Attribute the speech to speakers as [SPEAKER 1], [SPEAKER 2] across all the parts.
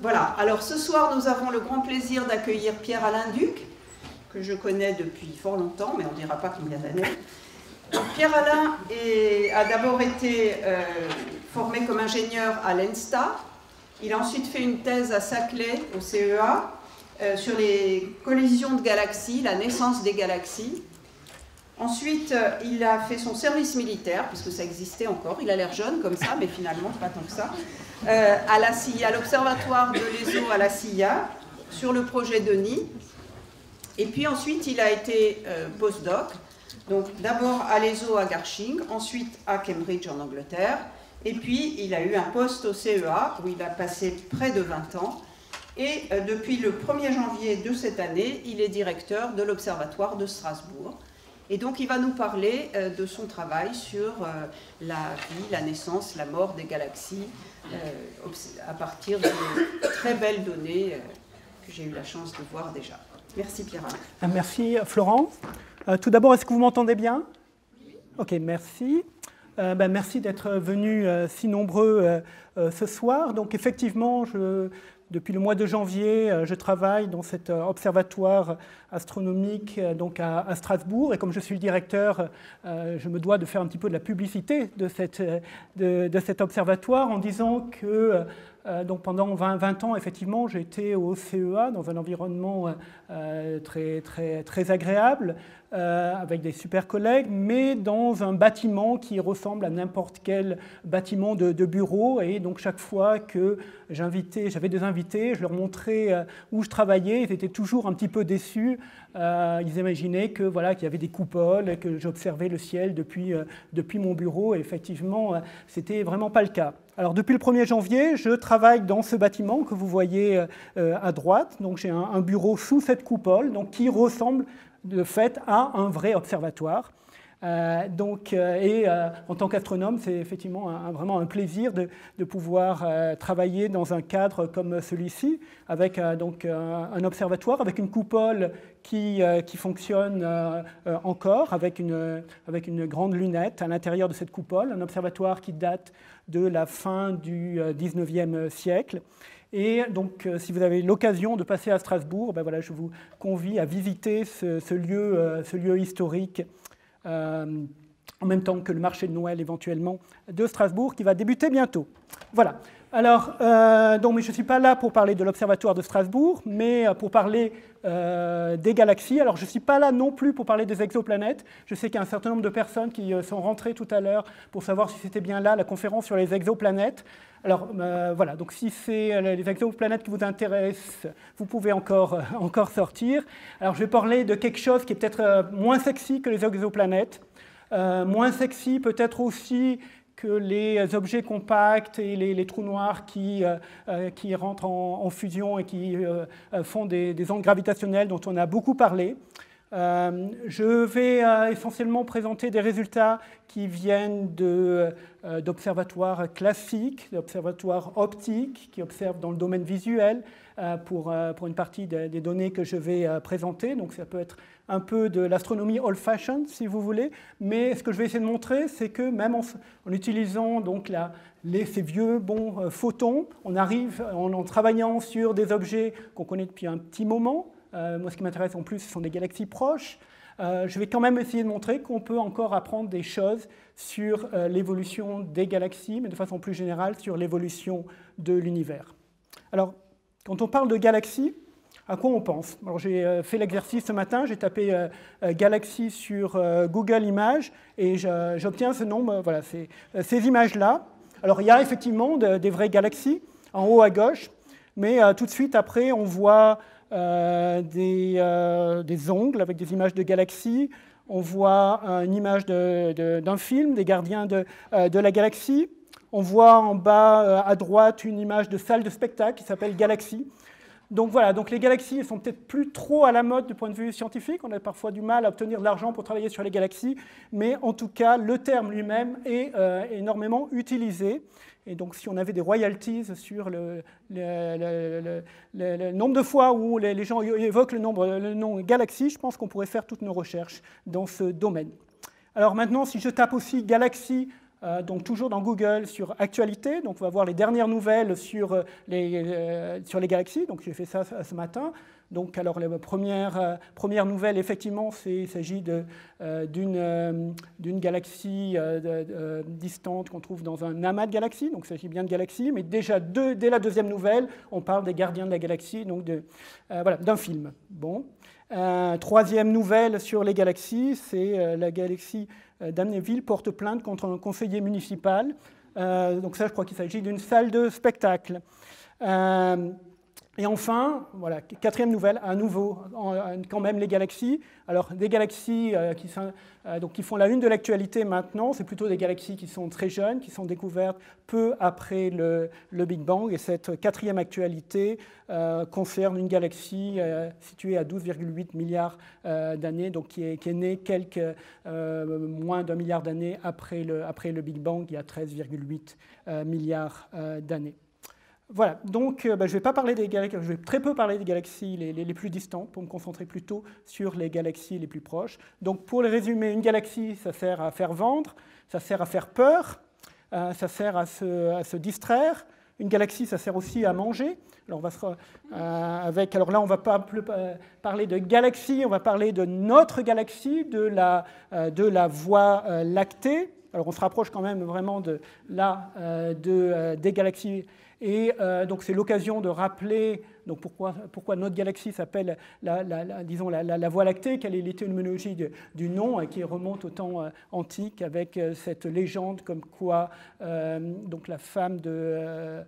[SPEAKER 1] Voilà, alors ce soir nous avons le grand plaisir d'accueillir Pierre-Alain Duc, que je connais depuis fort longtemps, mais on ne dira pas combien d'années. Pierre-Alain a d'abord été formé comme ingénieur à l'ENSTA. Il a ensuite fait une thèse à Saclay, au CEA, sur les collisions de galaxies, la naissance des galaxies. Ensuite, il a fait son service militaire, puisque ça existait encore. Il a l'air jeune comme ça, mais finalement, pas tant que ça. À la CIA, à l'observatoire de l'ESO à la CIA, sur le projet Denis. Et puis ensuite, il a été postdoc. Donc d'abord à l'ESO à Garching, ensuite à Cambridge en Angleterre. Et puis, il a eu un poste au CEA, où il a passé près de 20 ans. Et depuis le 1er janvier de cette année, il est directeur de l'Observatoire de Strasbourg. Et donc, il va nous parler de son travail sur la vie, la naissance, la mort des galaxies, à partir de très belles données que j'ai eu la chance de voir déjà. Merci Pierre-Alain.
[SPEAKER 2] Merci Florence. Tout d'abord, est-ce que vous m'entendez bien? Ok, merci. Merci d'être venus si nombreux ce soir. Donc effectivement, depuis le mois de janvier, je travaille dans cet observatoire astronomique donc à Strasbourg. Et comme je suis le directeur, je me dois de faire un petit peu de la publicité de cet observatoire en disant que donc pendant 20 ans, effectivement, j'ai été au CEA dans un environnement très agréable, avec des super collègues, mais dans un bâtiment qui ressemble à n'importe quel bâtiment de bureau. Et donc chaque fois que j'avais des invités, je leur montrais où je travaillais, ils étaient toujours un petit peu déçus. Ils imaginaient que, voilà, qu'il y avait des coupoles, que j'observais le ciel depuis mon bureau. Et effectivement, c'était vraiment pas le cas. Alors depuis le 1er janvier, je travaille dans ce bâtiment que vous voyez à droite. Donc j'ai un bureau sous cette coupole, donc qui ressemble de fait à un vrai observatoire. En tant qu'astronome, c'est effectivement vraiment un plaisir de pouvoir travailler dans un cadre comme celui-ci, avec un observatoire, avec une coupole qui fonctionne encore, avec une grande lunette à l'intérieur de cette coupole, un observatoire qui date de la fin du 19e siècle. Et donc, si vous avez l'occasion de passer à Strasbourg, voilà, je vous convie à visiter ce lieu historique en même temps que le marché de Noël éventuellement de Strasbourg qui va débuter bientôt. Voilà. Alors, mais je ne suis pas là pour parler de l'Observatoire de Strasbourg, mais pour parler des galaxies. Alors, je ne suis pas là non plus pour parler des exoplanètes. Je sais qu'il y a un certain nombre de personnes qui sont rentrées tout à l'heure pour savoir si c'était bien là la conférence sur les exoplanètes. Alors, voilà, donc si c'est les exoplanètes qui vous intéressent, vous pouvez encore sortir. Alors, je vais parler de quelque chose qui est peut-être moins sexy que les exoplanètes, moins sexy peut-être aussi que les objets compacts et les trous noirs qui rentrent en fusion et qui font des ondes gravitationnelles dont on a beaucoup parlé. Je vais essentiellement présenter des résultats qui viennent d'observatoires classiques, d'observatoires optiques, qui observent dans le domaine visuel pour une partie des données que je vais présenter. Donc ça peut être un peu de l'astronomie old-fashioned, si vous voulez, mais ce que je vais essayer de montrer, c'est que même en utilisant donc ces vieux bons photons, on arrive, en travaillant sur des objets qu'on connaît depuis un petit moment. Moi, ce qui m'intéresse en plus, ce sont des galaxies proches. Je vais quand même essayer de montrer qu'on peut encore apprendre des choses sur l'évolution des galaxies, mais de façon plus générale sur l'évolution de l'univers. Alors, quand on parle de galaxies, à quoi on pense? Alors, j'ai fait l'exercice ce matin, j'ai tapé galaxies sur Google Images et j'obtiens ce nombre, voilà, ces images-là. Alors, il y a effectivement des vraies galaxies en haut à gauche, mais tout de suite après, on voit des ongles avec des images de galaxies. On voit une image d'un film, des gardiens de la galaxie. On voit en bas à droite une image de salle de spectacle qui s'appelle Galaxy. Donc voilà, donc les galaxies ne sont peut-être plus trop à la mode du point de vue scientifique. On a parfois du mal à obtenir de l'argent pour travailler sur les galaxies. Mais en tout cas, le terme lui-même est énormément utilisé. Et donc, si on avait des royalties sur le nombre de fois où les gens évoquent le nom galaxie, je pense qu'on pourrait faire toutes nos recherches dans ce domaine. Alors maintenant, si je tape aussi galaxie donc toujours dans Google sur Actualité. Donc on va voir les dernières nouvelles sur les galaxies. Donc j'ai fait ça ce matin. Donc alors la première nouvelle, effectivement, il s'agit d'une galaxie distante qu'on trouve dans un amas de galaxies. Donc il s'agit bien de galaxies, mais déjà dès la deuxième nouvelle, on parle des gardiens de la galaxie, donc voilà, d'un film. Bon. Troisième nouvelle sur les galaxies, c'est la galaxie d'Amnéville porte plainte contre un conseiller municipal. Donc ça, je crois qu'il s'agit d'une salle de spectacle. Et enfin, voilà, quatrième nouvelle, à nouveau, quand même les galaxies. Alors, des galaxies qui font la une de l'actualité maintenant, c'est plutôt des galaxies qui sont très jeunes, qui sont découvertes peu après le Big Bang. Et cette quatrième actualité concerne une galaxie située à 12,8 milliards d'années, donc qui est née moins d'1 milliard d'années après le Big Bang, il y a 13,8 milliards d'années. Voilà, donc je ne vais pas parler des galaxies, je vais très peu parler des galaxies les plus distantes pour me concentrer plutôt sur les galaxies les plus proches. Donc pour les résumer, une galaxie, ça sert à faire vendre, ça sert à faire peur, ça sert à se distraire. Une galaxie, ça sert aussi à manger. Alors, alors là, on ne va pas parler de galaxie, on va parler de notre galaxie, de la Voie lactée. Alors on se rapproche quand même vraiment des galaxies. Et donc c'est l'occasion de rappeler donc pourquoi notre galaxie s'appelle la Voie lactée, quelle est l'étymologie du nom, qui remonte au temps antique avec cette légende comme quoi donc la femme de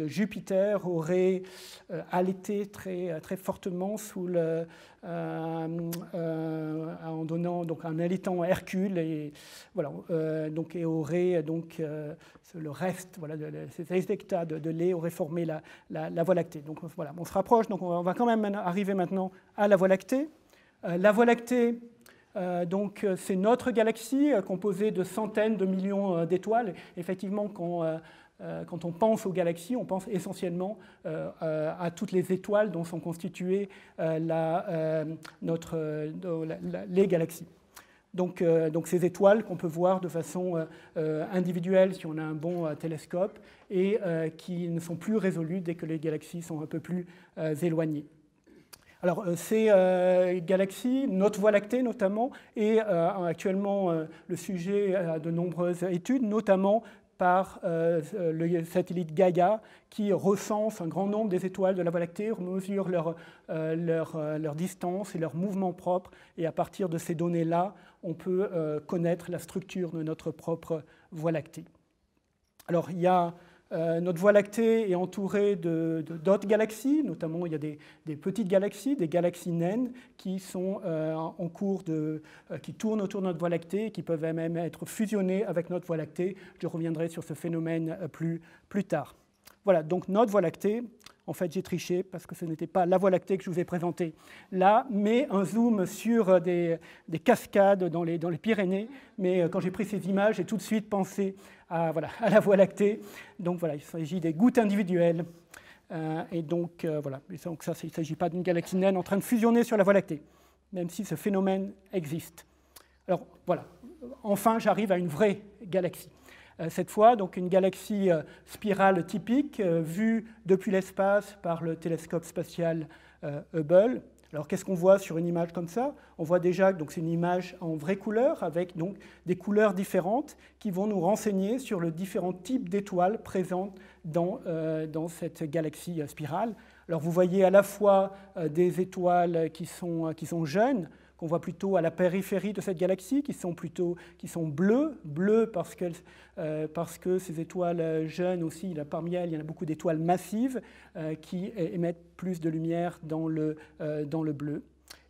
[SPEAKER 2] Jupiter aurait allaité très fortement en donnant donc un allaitant à Hercule, et voilà, et aurait donc le reste, voilà, ces hectares de lait aurait formé la Voie lactée. Donc voilà, on se rapproche, donc on va quand même arriver maintenant à la Voie lactée. La Voie lactée, donc c'est notre galaxie composée de centaines de millions d'étoiles. Effectivement, quand on pense aux galaxies, on pense essentiellement à toutes les étoiles dont sont constituées les galaxies. Donc ces étoiles qu'on peut voir de façon individuelle si on a un bon télescope et qui ne sont plus résolues dès que les galaxies sont un peu plus éloignées. Alors ces galaxies, notre Voie lactée notamment, est actuellement le sujet de nombreuses études, notamment par le satellite Gaia, qui recense un grand nombre des étoiles de la Voie lactée, mesure leur distance et leur mouvement propre, et à partir de ces données-là, on peut connaître la structure de notre propre Voie lactée. Alors, notre Voie lactée est entourée d'autres galaxies, notamment il y a des petites galaxies, des galaxies naines qui sont en cours qui tournent autour de notre Voie lactée et qui peuvent même être fusionnées avec notre Voie lactée. Je reviendrai sur ce phénomène plus tard. Voilà, donc notre Voie lactée, en fait j'ai triché parce que ce n'était pas la Voie lactée que je vous ai présentée là, mais un zoom sur des cascades dans les Pyrénées. Mais quand j'ai pris ces images, j'ai tout de suite pensé à la Voie lactée. Donc voilà, il s'agit des gouttes individuelles. Et donc voilà, donc ça, il ne s'agit pas d'une galaxie naine en train de fusionner sur la Voie lactée, même si ce phénomène existe. Alors voilà, enfin j'arrive à une vraie galaxie. Cette fois, donc une galaxie spirale typique, vue depuis l'espace par le télescope spatial Hubble. Alors qu'est-ce qu'on voit sur une image comme ça? On voit déjà que c'est une image en vraie couleur, avec donc des couleurs différentes qui vont nous renseigner sur le différents types d'étoiles présentes dans cette galaxie spirale. Alors vous voyez à la fois des étoiles qui sont jeunes, qu'on voit plutôt à la périphérie de cette galaxie, qui sont bleues parce que ces étoiles jeunes aussi, parmi elles, il y en a beaucoup d'étoiles massives qui émettent plus de lumière dans le bleu.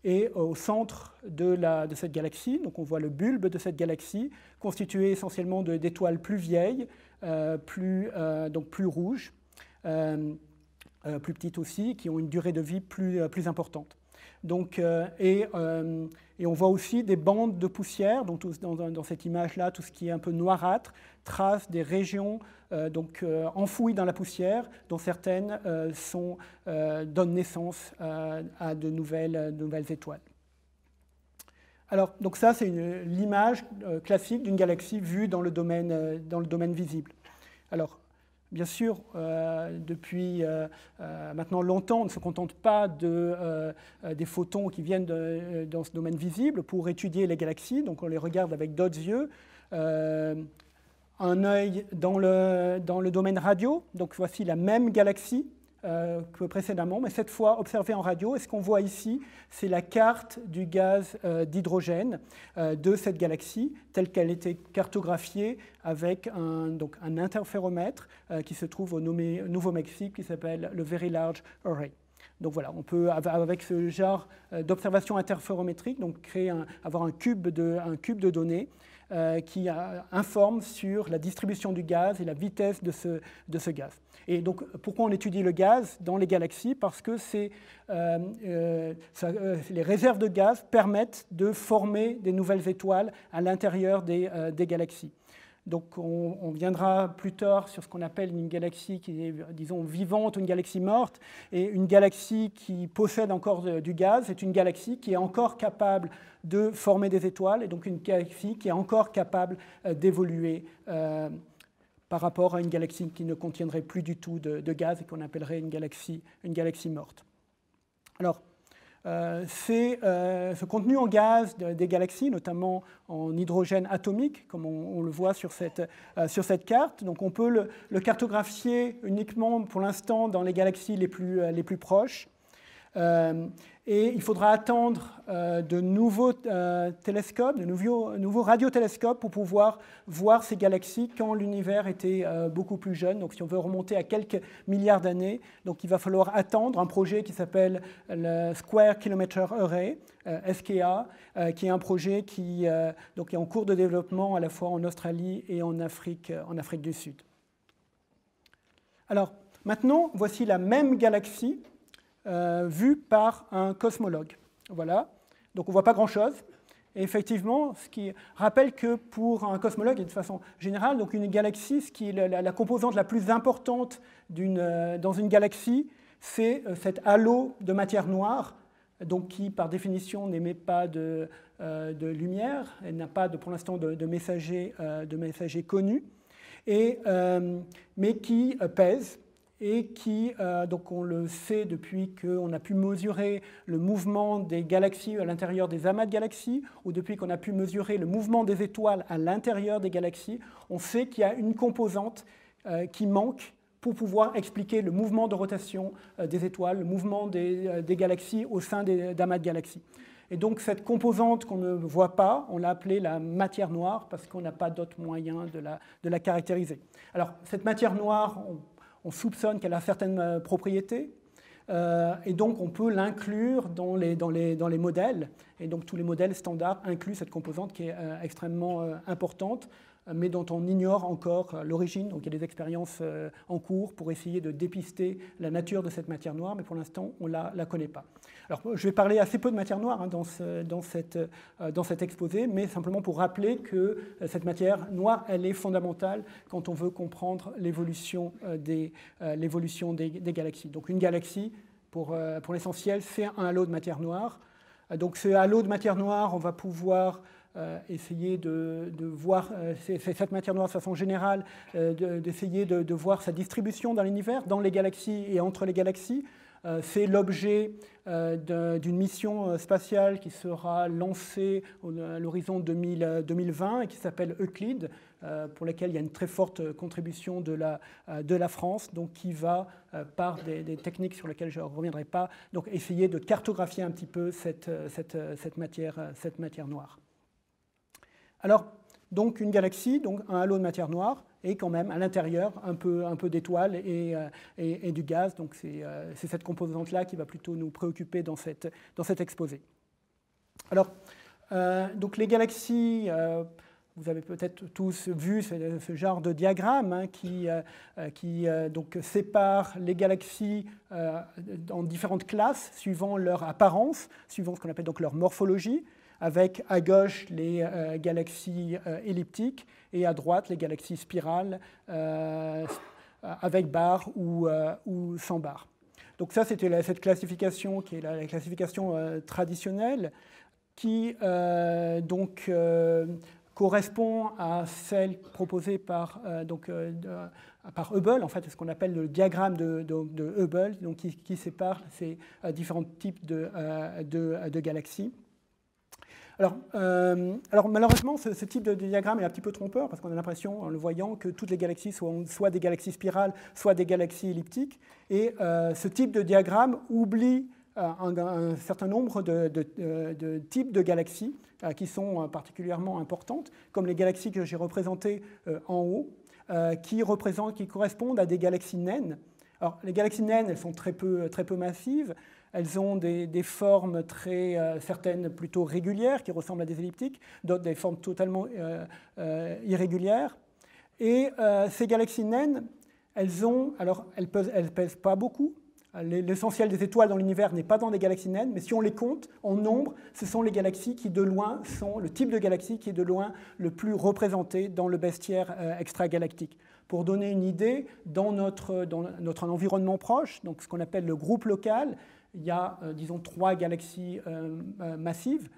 [SPEAKER 2] Et au centre de cette galaxie, donc on voit le bulbe de cette galaxie, constitué essentiellement d'étoiles plus vieilles, plus rouges, plus petites aussi, qui ont une durée de vie plus importante. Donc, et on voit aussi des bandes de poussière, donc dans cette image-là, tout ce qui est un peu noirâtre, trace des régions enfouies dans la poussière, dont certaines donnent naissance à de nouvelles étoiles. Alors, donc ça, c'est l'image classique d'une galaxie vue dans le domaine visible. Alors, bien sûr, depuis maintenant longtemps, on ne se contente pas des photons qui viennent dans ce domaine visible pour étudier les galaxies. Donc, on les regarde avec d'autres yeux. Un œil dans le domaine radio. Donc, voici la même galaxie que précédemment, mais cette fois observée en radio. Et ce qu'on voit ici, c'est la carte du gaz d'hydrogène de cette galaxie, telle qu'elle était cartographiée avec un interféromètre qui se trouve au Nouveau-Mexique, qui s'appelle le Very Large Array. Donc voilà, on peut, avec ce genre d'observation interférométrique, donc avoir un cube de données qui informe sur la distribution du gaz et la vitesse de ce gaz. Et donc, pourquoi on étudie le gaz dans les galaxies? Parce que les réserves de gaz permettent de former des nouvelles étoiles à l'intérieur des galaxies. Donc, on viendra plus tard sur ce qu'on appelle une galaxie qui est, disons, vivante ou une galaxie morte. Et une galaxie qui possède encore du gaz est une galaxie qui est encore capable de former des étoiles, et donc une galaxie qui est encore capable d'évoluer par rapport à une galaxie qui ne contiendrait plus du tout de gaz et qu'on appellerait une galaxie morte. Alors, ce contenu en gaz des galaxies, notamment en hydrogène atomique, comme on le voit sur cette carte. Donc on peut le cartographier uniquement pour l'instant dans les galaxies les plus proches. Et il faudra attendre de nouveaux télescopes, de nouveaux radiotélescopes pour pouvoir voir ces galaxies quand l'univers était beaucoup plus jeune. Donc si on veut remonter à quelques milliards d'années, donc il va falloir attendre un projet qui s'appelle le Square Kilometre Array, SKA, qui est un projet qui est en cours de développement à la fois en Australie et en Afrique du Sud. Alors maintenant, voici la même galaxie vue par un cosmologue. Voilà. Donc on ne voit pas grand-chose. Et effectivement, ce qui rappelle que pour un cosmologue, et de façon générale, donc une galaxie, ce qui est la composante la plus importante dans une galaxie, c'est cet halo de matière noire, donc qui par définition n'émet pas de lumière, elle n'a pas pour l'instant de messager connu, mais qui pèse. Et qui, donc on le sait depuis qu'on a pu mesurer le mouvement des galaxies à l'intérieur des amas de galaxies, ou depuis qu'on a pu mesurer le mouvement des étoiles à l'intérieur des galaxies, on sait qu'il y a une composante qui manque pour pouvoir expliquer le mouvement de rotation des étoiles, le mouvement des galaxies au sein d'amas de galaxies. Et donc cette composante qu'on ne voit pas, on l'a appelée la matière noire, parce qu'on n'a pas d'autre moyen de la caractériser. Alors cette matière noire, on soupçonne qu'elle a certaines propriétés, et donc on peut l'inclure dans les modèles. Et donc tous les modèles standards incluent cette composante qui est extrêmement importante, mais dont on ignore encore l'origine. Donc il y a des expériences en cours pour essayer de dépister la nature de cette matière noire, mais pour l'instant on ne la connaît pas. Alors je vais parler assez peu de matière noire dans cet exposé, mais simplement pour rappeler que cette matière noire, elle est fondamentale quand on veut comprendre l'évolution des galaxies. Donc une galaxie, pour l'essentiel, c'est un halo de matière noire. Donc ce halo de matière noire, on va pouvoir essayer de voir cette matière noire de façon générale, d'essayer de voir sa distribution dans l'univers, dans les galaxies et entre les galaxies. C'est l'objet d'une mission spatiale qui sera lancée à l'horizon 2020 et qui s'appelle Euclide, pour laquelle il y a une très forte contribution de la France, donc qui va, par des techniques sur lesquelles je ne reviendrai pas, donc essayer de cartographier un petit peu cette matière noire. Alors, donc une galaxie, donc un halo de matière noire, et quand même à l'intérieur un peu d'étoiles et du gaz. Donc c'est cette composante-là qui va plutôt nous préoccuper dans cet exposé. Alors, donc les galaxies, vous avez peut-être tous vu ce genre de diagramme qui donc sépare les galaxies en différentes classes suivant leur apparence, suivant ce qu'on appelle donc leur morphologie, avec à gauche les galaxies elliptiques et à droite les galaxies spirales avec barre ou sans barre. Donc ça, c'était cette classification qui est la classification traditionnelle. qui correspond à celle proposée par Hubble, en fait, ce qu'on appelle le diagramme de Hubble, donc qui sépare ces différents types de galaxies. Alors malheureusement, ce type de diagramme est un petit peu trompeur, parce qu'on a l'impression, en le voyant, que toutes les galaxies sont soit des galaxies spirales, soit des galaxies elliptiques. Et ce type de diagramme oublie un certain nombre de types de galaxies qui sont particulièrement importantes, comme les galaxies que j'ai représentées en haut, qui correspondent à des galaxies naines. Alors, les galaxies naines, elles sont très peu massives. Elles ont des formes certaines plutôt régulières, qui ressemblent à des elliptiques, d'autres des formes totalement irrégulières. Et ces galaxies naines, elles pèsent pas beaucoup. L'essentiel des étoiles dans l'univers n'est pas dans des galaxies naines, mais si on les compte en nombre, ce sont les galaxies qui de loin sont le type de galaxie qui est de loin le plus représenté dans le bestiaire extragalactique. Pour donner une idée, dans notre environnement proche, donc ce qu'on appelle le groupe local, il y a, disons, 3 galaxies massives,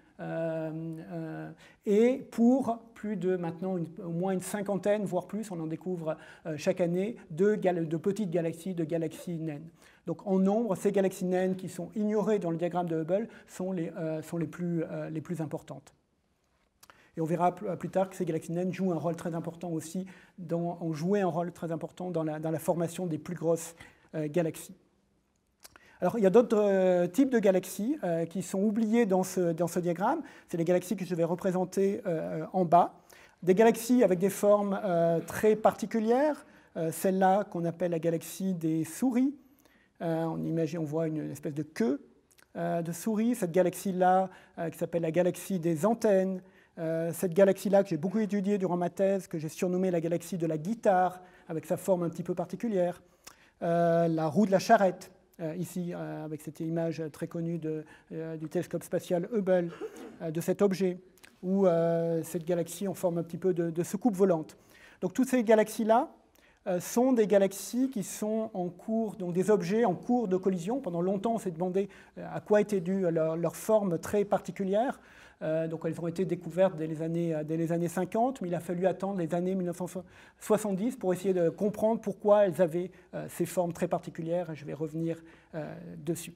[SPEAKER 2] et pour plus de maintenant au moins une cinquantaine, voire plus, on en découvre chaque année, de petites galaxies, de galaxies naines. Donc en nombre, ces galaxies naines qui sont ignorées dans le diagramme de Hubble sont les plus importantes. Et on verra plus tard que ces galaxies naines jouent un rôle très important aussi, ont joué un rôle très important dans la formation des plus grosses galaxies. Alors, il y a d'autres types de galaxies qui sont oubliées dans ce diagramme. C'est les galaxies que je vais représenter en bas. Des galaxies avec des formes très particulières. Celle-là qu'on appelle la galaxie des souris. On voit une espèce de queue de souris. Cette galaxie-là qui s'appelle la galaxie des antennes. Cette galaxie-là que j'ai beaucoup étudiée durant ma thèse, que j'ai surnommée la galaxie de la guitare, avec sa forme un petit peu particulière. La roue de la charrette. Ici, avec cette image très connue du télescope spatial Hubble, de cet objet, ou cette galaxie en forme un petit peu de soucoupe volante. Donc toutes ces galaxies-là sont des galaxies qui sont en cours, donc des objets en cours de collision. Pendant longtemps, on s'est demandé à quoi était due leur forme très particulière. Donc elles ont été découvertes dès les années 50, mais il a fallu attendre les années 1970 pour essayer de comprendre pourquoi elles avaient ces formes très particulières, et je vais revenir dessus.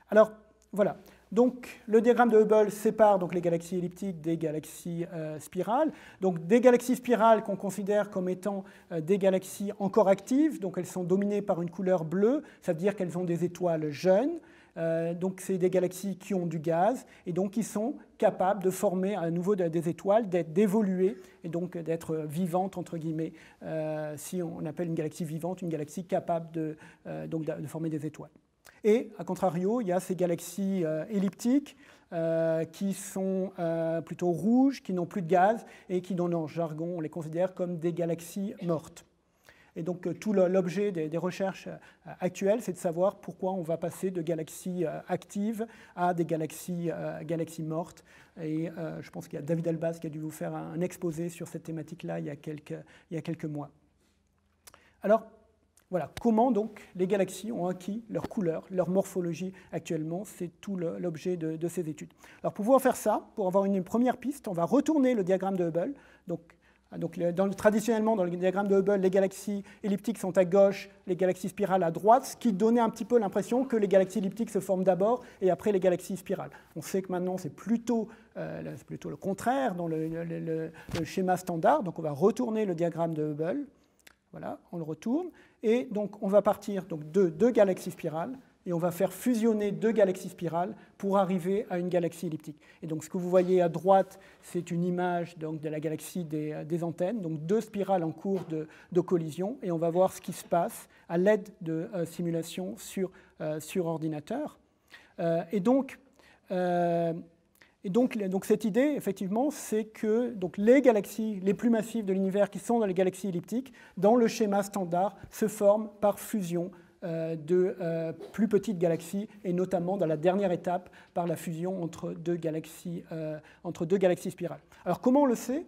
[SPEAKER 2] Alors voilà, donc le diagramme de Hubble sépare donc les galaxies elliptiques des galaxies spirales. Donc des galaxies spirales qu'on considère comme étant des galaxies encore actives, donc elles sont dominées par une couleur bleue, ça veut dire qu'elles ont des étoiles jeunes. Donc c'est des galaxies qui ont du gaz et donc qui sont capables de former à nouveau des étoiles, d'évoluer et donc d'être vivantes entre guillemets. Si on appelle une galaxie vivante, une galaxie capable de former des étoiles. Et à contrario, il y a ces galaxies elliptiques qui sont plutôt rouges, qui n'ont plus de gaz et qui dans leur jargon on les considère comme des galaxies mortes. Et donc tout l'objet des recherches actuelles, c'est de savoir pourquoi on va passer de galaxies actives à des galaxies mortes. Et je pense qu'il y a David Elbaz qui a dû vous faire un exposé sur cette thématique-là il y a quelques mois. Alors, voilà, comment donc les galaxies ont acquis leur couleur, leur morphologie actuellement, c'est tout l'objet de ces études. Alors pour pouvoir faire ça, pour avoir une première piste, on va retourner le diagramme de Hubble. Traditionnellement, dans le diagramme de Hubble, les galaxies elliptiques sont à gauche, les galaxies spirales à droite, ce qui donnait un petit peu l'impression que les galaxies elliptiques se forment d'abord et après les galaxies spirales. On sait que maintenant, c'est plutôt le contraire dans le schéma standard. Donc on va retourner le diagramme de Hubble. Voilà, on le retourne. Et donc on va partir donc, de 2 galaxies spirales. Et on va faire fusionner 2 galaxies spirales pour arriver à une galaxie elliptique. Et donc ce que vous voyez à droite, c'est une image donc, de la galaxie des antennes, donc 2 spirales en cours de collision, et on va voir ce qui se passe à l'aide de simulations sur ordinateur. Donc cette idée, effectivement, c'est que donc, les galaxies les plus massives de l'univers qui sont dans les galaxies elliptiques, dans le schéma standard, se forment par fusion de plus petites galaxies, et notamment dans la dernière étape par la fusion entre deux galaxies spirales. Alors comment on le sait ?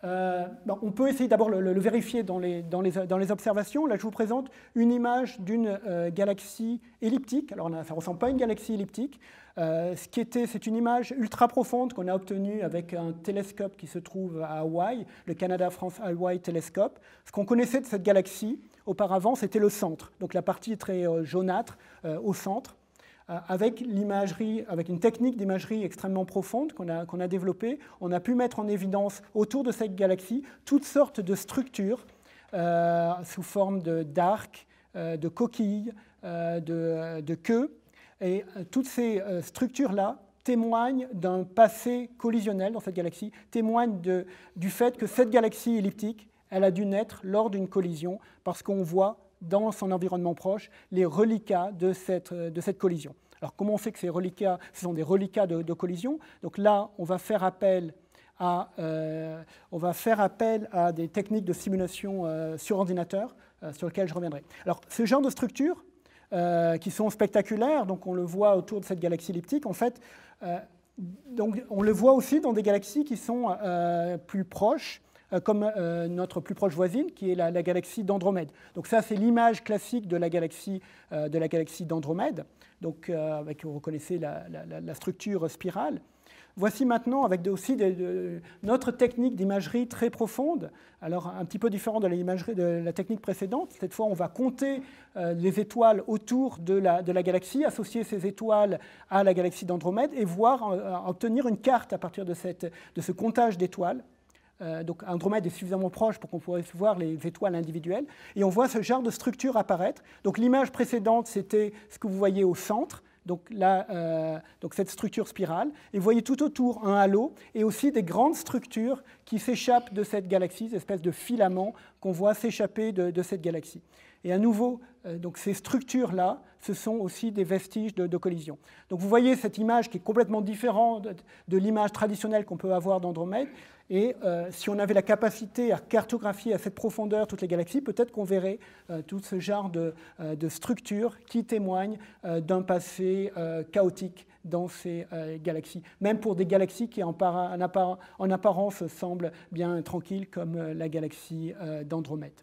[SPEAKER 2] On peut essayer d'abord le vérifier dans les observations. Là, je vous présente une image d'une galaxie elliptique. Alors, ça ne ressemble pas à une galaxie elliptique. C'est une image ultra profonde qu'on a obtenue avec un télescope qui se trouve à Hawaï, le Canada-France-Hawaii Telescope. Ce qu'on connaissait de cette galaxie auparavant, c'était le centre. Donc, la partie très jaunâtre au centre. Avec l'imagerie, avec une technique d'imagerie extrêmement profonde qu'on a développée, on a pu mettre en évidence autour de cette galaxie toutes sortes de structures sous forme d'arcs, de coquilles, de queues. Et toutes ces structures-là témoignent d'un passé collisionnel dans cette galaxie, témoignent du fait que cette galaxie elliptique, elle a dû naître lors d'une collision parce qu'on voit dans son environnement proche les reliquats de cette collision. Alors, comment on sait que ces reliquats, ce sont des reliquats de collision? Donc là, on va faire appel à des techniques de simulation sur ordinateur, sur lesquelles je reviendrai. Alors, ce genre de structures qui sont spectaculaires, donc on le voit autour de cette galaxie elliptique, en fait, donc on le voit aussi dans des galaxies qui sont plus proches, comme notre plus proche voisine, qui est la galaxie d'Andromède. Donc ça, c'est l'image classique de la galaxie d'Andromède. Donc, vous reconnaissez la structure spirale. Voici maintenant, avec aussi notre technique d'imagerie très profonde, alors un petit peu différent de l'imagerie de la technique précédente. Cette fois, on va compter les étoiles autour de la galaxie, associer ces étoiles à la galaxie d'Andromède et obtenir une carte à partir de ce comptage d'étoiles. Donc Andromède est suffisamment proche pour qu'on puisse voir les étoiles individuelles. Et on voit ce genre de structure apparaître. Donc l'image précédente, c'était ce que vous voyez au centre, donc cette structure spirale. Et vous voyez tout autour un halo et aussi des grandes structures qui s'échappent de cette galaxie, des espèces de filaments qu'on voit s'échapper de cette galaxie. Et à nouveau, donc ces structures-là, ce sont aussi des vestiges de collision. Donc vous voyez cette image qui est complètement différente de l'image traditionnelle qu'on peut avoir d'Andromède. Et si on avait la capacité à cartographier à cette profondeur toutes les galaxies, peut-être qu'on verrait tout ce genre de structures qui témoignent d'un passé chaotique dans ces galaxies. Même pour des galaxies qui en apparence semblent bien tranquilles comme la galaxie d'Andromède.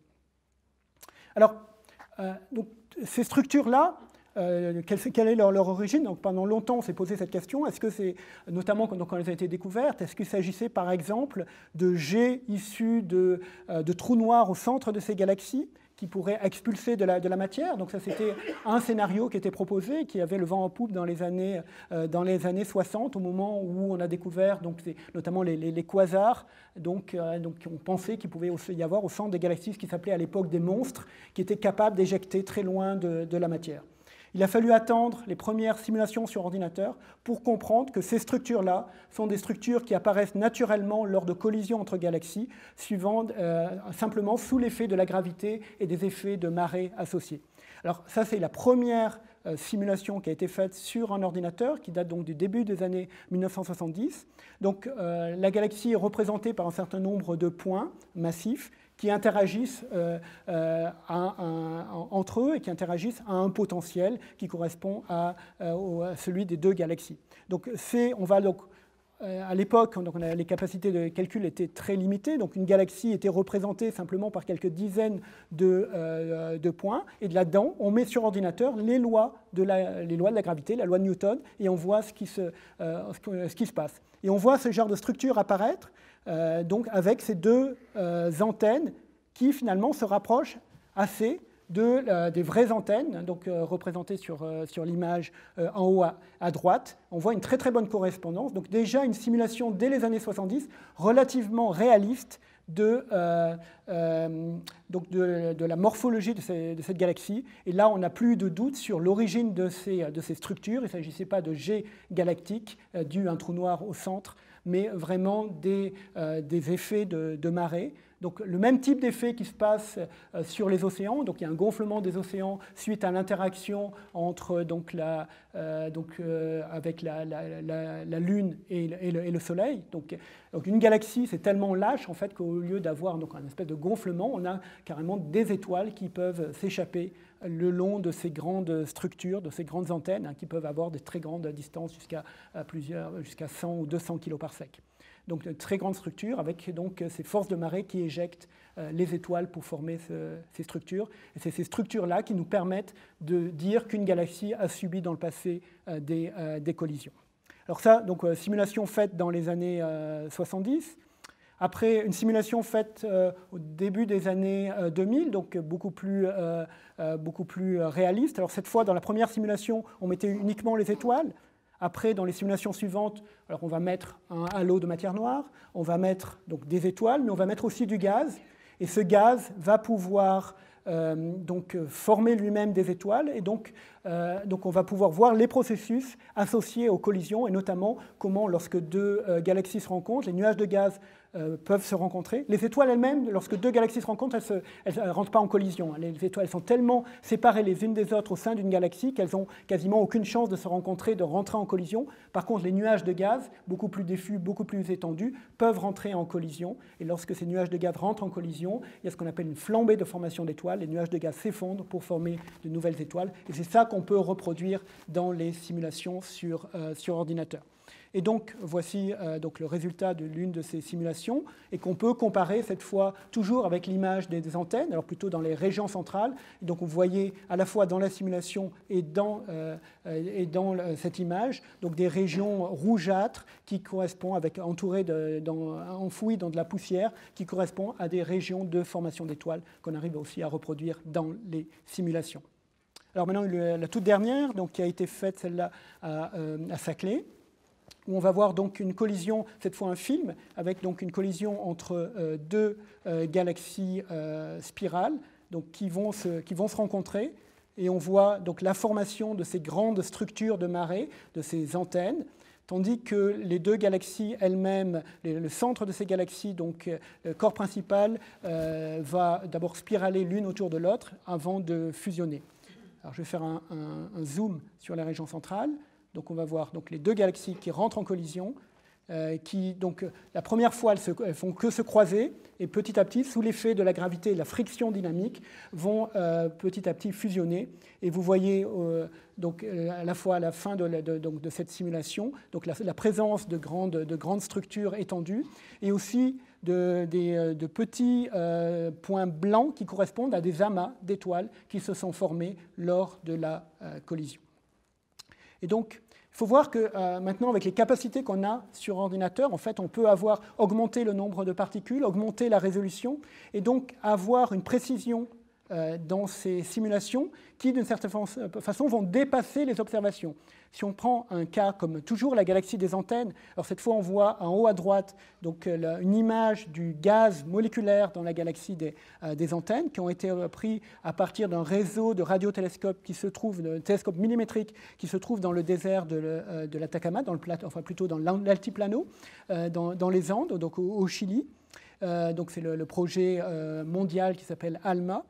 [SPEAKER 2] Alors, donc, ces structures-là, quelle est leur origine? Donc, pendant longtemps, on s'est posé cette question. Est-ce que c'est, notamment quand elles ont été découvertes, est-ce qu'il s'agissait par exemple de jets issus de trous noirs au centre de ces galaxies qui pourraient expulser de la matière? Donc ça, c'était un scénario qui était proposé, qui avait le vent en poupe dans les années 60, au moment où on a découvert donc, notamment les quasars. Donc on pensait qu'il pouvait aussi y avoir au centre des galaxies ce qui s'appelait à l'époque des monstres, qui étaient capables d'éjecter très loin de la matière. Il a fallu attendre les premières simulations sur ordinateur pour comprendre que ces structures-là sont des structures qui apparaissent naturellement lors de collisions entre galaxies, simplement sous l'effet de la gravité et des effets de marée associés. Alors ça, c'est la première simulation qui a été faite sur un ordinateur, qui date donc du début des années 1970. Donc la galaxie est représentée par un certain nombre de points massifs qui interagissent entre eux et qui interagissent à un potentiel qui correspond à celui des deux galaxies. Donc à l'époque, les capacités de calcul étaient très limitées, donc une galaxie était représentée simplement par quelques dizaines de points, et de là-dedans, on met sur ordinateur les lois de la gravité, la loi de Newton, et on voit ce qui se passe. Et on voit ce genre de structure apparaître, donc avec ces deux antennes qui finalement se rapprochent assez des vraies antennes, donc représentées sur l'image en haut à droite. On voit une très très bonne correspondance. Donc déjà une simulation dès les années 70 relativement réaliste de la morphologie de cette galaxie. Et là, on n'a plus de doute sur l'origine de ces structures. Il ne s'agissait pas de jets galactiques dus à un trou noir au centre, mais vraiment des effets de marée. Donc le même type d'effet qui se passe sur les océans, donc il y a un gonflement des océans suite à l'interaction entre avec la Lune et le Soleil. Donc une galaxie, c'est tellement lâche en fait qu'au lieu d'avoir un espèce de gonflement, on a carrément des étoiles qui peuvent s'échapper le long de ces grandes structures, de ces grandes antennes qui peuvent avoir des très grandes distances jusqu'à 100 ou 200 km/s. donc de très grandes structures, avec donc ces forces de marée qui éjectent les étoiles pour former ces structures. Et c'est ces structures-là qui nous permettent de dire qu'une galaxie a subi dans le passé des collisions. Alors ça, donc simulation faite dans les années 70. Après, une simulation faite au début des années 2000, donc beaucoup plus réaliste. Alors cette fois, dans la première simulation, on mettait uniquement les étoiles. Après, dans les simulations suivantes, alors on va mettre un halo de matière noire, on va mettre donc des étoiles, mais on va mettre aussi du gaz. Et ce gaz va pouvoir former lui-même des étoiles, et donc on va pouvoir voir les processus associés aux collisions, et notamment comment, lorsque deux galaxies se rencontrent, les nuages de gaz peuvent se rencontrer. Les étoiles elles-mêmes, lorsque deux galaxies se rencontrent, elles ne rentrent pas en collision. Les étoiles sont tellement séparées les unes des autres au sein d'une galaxie qu'elles n'ont quasiment aucune chance de se rencontrer, de rentrer en collision. Par contre, les nuages de gaz, beaucoup plus diffus, beaucoup plus étendus, peuvent rentrer en collision. Et lorsque ces nuages de gaz rentrent en collision, il y a ce qu'on appelle une flambée de formation d'étoiles. Les nuages de gaz s'effondrent pour former de nouvelles étoiles. Et c'est ça qu'on peut reproduire dans les simulations sur ordinateur. Et donc, voici donc le résultat de l'une de ces simulations, et qu'on peut comparer cette fois toujours avec l'image des antennes, alors plutôt dans les régions centrales. Et donc, vous voyez à la fois dans la simulation et dans cette image, donc des régions rougeâtres qui correspondent, entourées enfouies dans de la poussière, qui correspondent à des régions de formation d'étoiles qu'on arrive aussi à reproduire dans les simulations. Alors maintenant, la toute dernière, donc, qui a été faite, celle-là, à Saclay, où on va voir donc une collision, cette fois un film, avec donc une collision entre deux galaxies spirales, donc qui vont se rencontrer, et on voit donc la formation de ces grandes structures de marée, de ces antennes, tandis que les deux galaxies elles-mêmes, le centre de ces galaxies, donc le corps principal, va d'abord spiraler l'une autour de l'autre avant de fusionner. Alors je vais faire un zoom sur la région centrale. Donc on va voir donc les deux galaxies qui rentrent en collision, la première fois elles font que se croiser, et petit à petit, sous l'effet de la gravité et de la friction dynamique, vont petit à petit fusionner. Et vous voyez à la fois à la fin de cette simulation donc la présence de grandes structures étendues, et aussi de petits points blancs qui correspondent à des amas d'étoiles qui se sont formés lors de la collision. Et donc, il faut voir que maintenant, avec les capacités qu'on a sur ordinateur, en fait, on peut augmenter le nombre de particules, augmenter la résolution, et donc avoir une précision dans ces simulations qui, d'une certaine façon, vont dépasser les observations. Si on prend un cas comme toujours la galaxie des antennes, alors cette fois on voit en haut à droite donc, une image du gaz moléculaire dans la galaxie des antennes qui ont été pris à partir d'un réseau de radiotélescopes qui se trouve, de télescopes millimétriques qui se trouve dans le désert de l'Atacama, plutôt dans l'altiplano, dans les Andes, donc au Chili. Donc c'est le projet mondial qui s'appelle ALMA,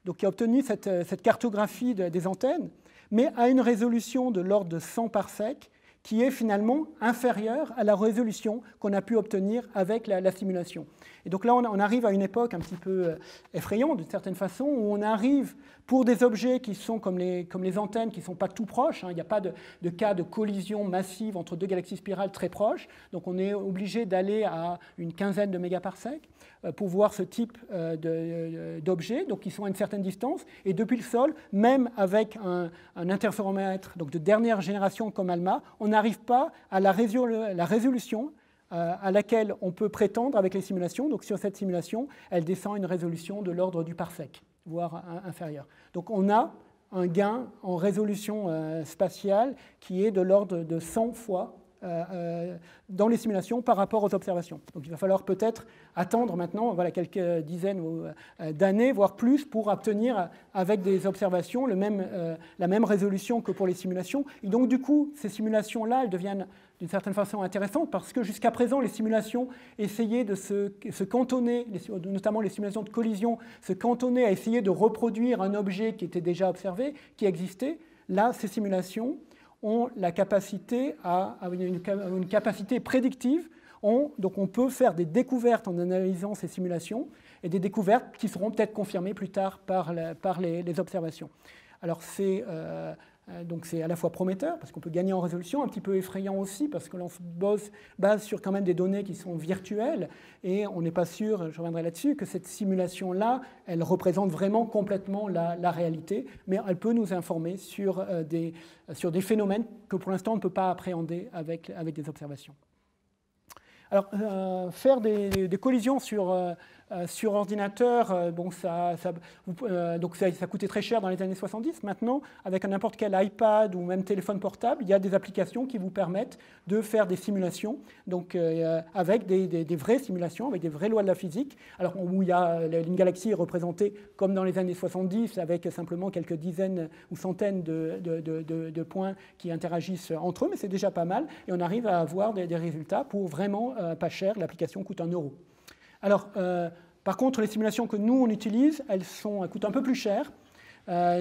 [SPEAKER 2] donc qui a obtenu cette cartographie des antennes, mais à une résolution de l'ordre de 100 parsecs, qui est finalement inférieure à la résolution qu'on a pu obtenir avec la simulation. Et donc là, on arrive à une époque un petit peu effrayante, d'une certaine façon, où on arrive, pour des objets qui sont comme les antennes, qui ne sont pas tout proches, il n'y a pas de cas de collision massive entre deux galaxies spirales très proches, donc on est obligé d'aller à une quinzaine de mégaparsecs pour voir ce type d'objets, donc qui sont à une certaine distance, et depuis le sol, même avec un interféromètre donc de dernière génération comme ALMA, on n'arrive pas à la résolution à laquelle on peut prétendre avec les simulations. Donc sur cette simulation, elle descend à une résolution de l'ordre du parsec, voire inférieur. Donc on a un gain en résolution spatiale qui est de l'ordre de 100 fois dans les simulations par rapport aux observations. Donc il va falloir peut-être attendre maintenant quelques dizaines d'années, voire plus, pour obtenir avec des observations la même résolution que pour les simulations. Et donc du coup, ces simulations-là, elles deviennent d'une certaine façon intéressantes parce que jusqu'à présent, les simulations essayaient de se cantonner, notamment les simulations de collision, se cantonnaient à essayer de reproduire un objet qui était déjà observé, qui existait. Là, ces simulations ont la capacité une capacité prédictive. Donc on peut faire des découvertes en analysant ces simulations, et des découvertes qui seront peut-être confirmées plus tard par les observations. Alors c'est Donc c'est à la fois prometteur, parce qu'on peut gagner en résolution, un petit peu effrayant aussi, parce que l'on se base sur quand même des données qui sont virtuelles, et on n'est pas sûr, je reviendrai là-dessus, que cette simulation-là, elle représente vraiment complètement la réalité, mais elle peut nous informer sur des phénomènes que pour l'instant on ne peut pas appréhender avec des observations. Alors, faire des collisions sur ordinateur, bon, ça coûtait très cher dans les années 70. Maintenant, avec n'importe quel iPad ou même téléphone portable, il y a des applications qui vous permettent de faire des simulations, donc avec des vraies simulations, avec des vraies lois de la physique. Alors, où il y a une galaxie est représentée comme dans les années 70, avec simplement quelques dizaines ou centaines de points qui interagissent entre eux, mais c'est déjà pas mal, et on arrive à avoir des résultats pour vraiment pas cher. L'application coûte 1 €. Alors, par contre, les simulations que nous, on utilise, elles coûtent un peu plus cher.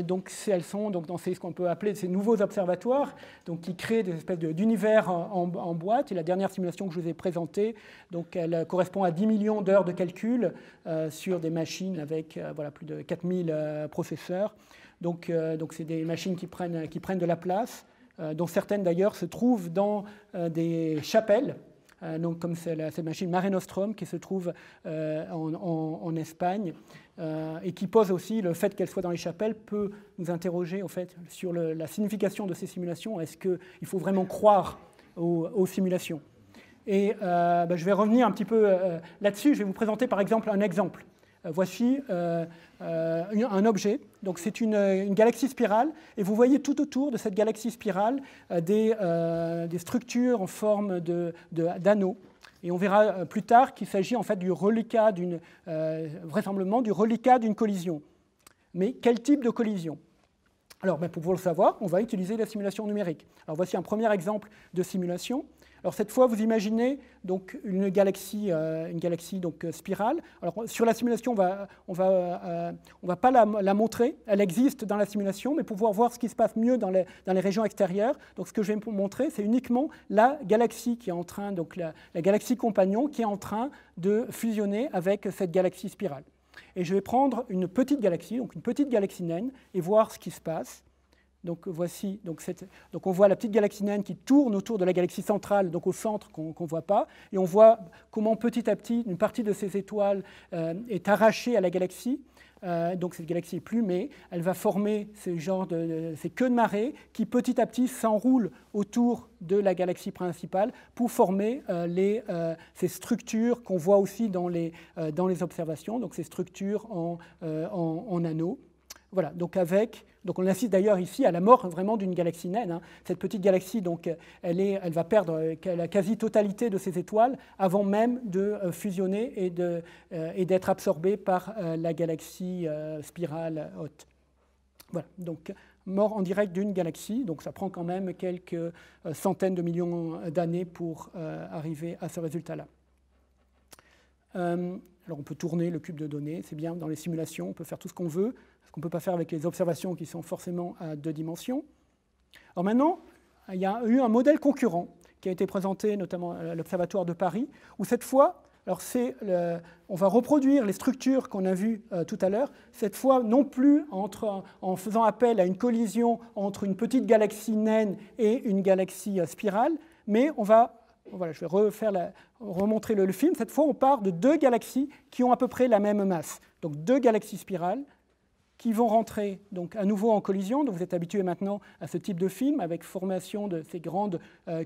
[SPEAKER 2] Donc, elles sont dans ce qu'on peut appeler ces nouveaux observatoires, donc, qui créent des espèces d'univers en boîte. Et la dernière simulation que je vous ai présentée, donc, elle correspond à 10 millions d'heures de calcul sur des machines avec plus de 4000 processeurs. Donc c'est des machines qui prennent de la place, dont certaines d'ailleurs se trouvent dans des chapelles. Donc, comme c'est cette machine Mare Nostrum qui se trouve en Espagne et qui pose aussi le fait qu'elle soit dans les chapelles peut nous interroger en fait, sur la signification de ces simulations. Est-ce qu'il faut vraiment croire aux simulations? Et je vais revenir un petit peu là-dessus. Je vais vous présenter par exemple un exemple. Voici un objet, donc c'est une galaxie spirale, et vous voyez tout autour de cette galaxie spirale des structures en forme d'anneaux. Et on verra plus tard qu'il s'agit en fait du reliquat vraisemblablement du reliquat d'une collision. Mais quel type de collision? Alors, pour pouvoir le savoir, on va utiliser la simulation numérique. Alors voici un premier exemple de simulation. Alors cette fois, vous imaginez donc une galaxie donc spirale. Alors sur la simulation, on va pas la montrer. Elle existe dans la simulation, mais pour pouvoir voir ce qui se passe mieux dans les régions extérieures. Donc ce que je vais vous montrer, c'est uniquement la galaxie qui est en train, donc la galaxie compagnon qui est en train de fusionner avec cette galaxie spirale. Et je vais prendre une petite galaxie naine, et voir ce qui se passe. Donc voici, donc on voit la petite galaxie naine qui tourne autour de la galaxie centrale, donc au centre qu'on ne voit pas, et on voit comment petit à petit une partie de ces étoiles est arrachée à la galaxie. Donc cette galaxie est plumée, elle va former ces queues de marée qui petit à petit s'enroulent autour de la galaxie principale pour former ces structures qu'on voit aussi dans les observations, donc ces structures en anneaux. Voilà, donc on assiste d'ailleurs ici à la mort vraiment d'une galaxie naine. Hein. Cette petite galaxie, donc, elle va perdre la quasi-totalité de ses étoiles avant même de fusionner et d'être absorbée par la galaxie spirale haute. Voilà, donc mort en direct d'une galaxie, donc ça prend quand même quelques centaines de millions d'années pour arriver à ce résultat-là. Alors on peut tourner le cube de données, c'est bien, dans les simulations, on peut faire tout ce qu'on veut, ce qu'on ne peut pas faire avec les observations qui sont forcément à 2 dimensions. Alors maintenant, il y a eu un modèle concurrent qui a été présenté notamment à l'Observatoire de Paris, où cette fois, on va reproduire les structures qu'on a vues tout à l'heure, cette fois non plus en faisant appel à une collision entre une petite galaxie naine et une galaxie spirale, mais voilà, je vais remontrer le film. Cette fois, on part de 2 galaxies qui ont à peu près la même masse. Donc 2 galaxies spirales qui vont rentrer donc, à nouveau en collision. Donc, vous êtes habitués maintenant à ce type de film avec formation de ces grandes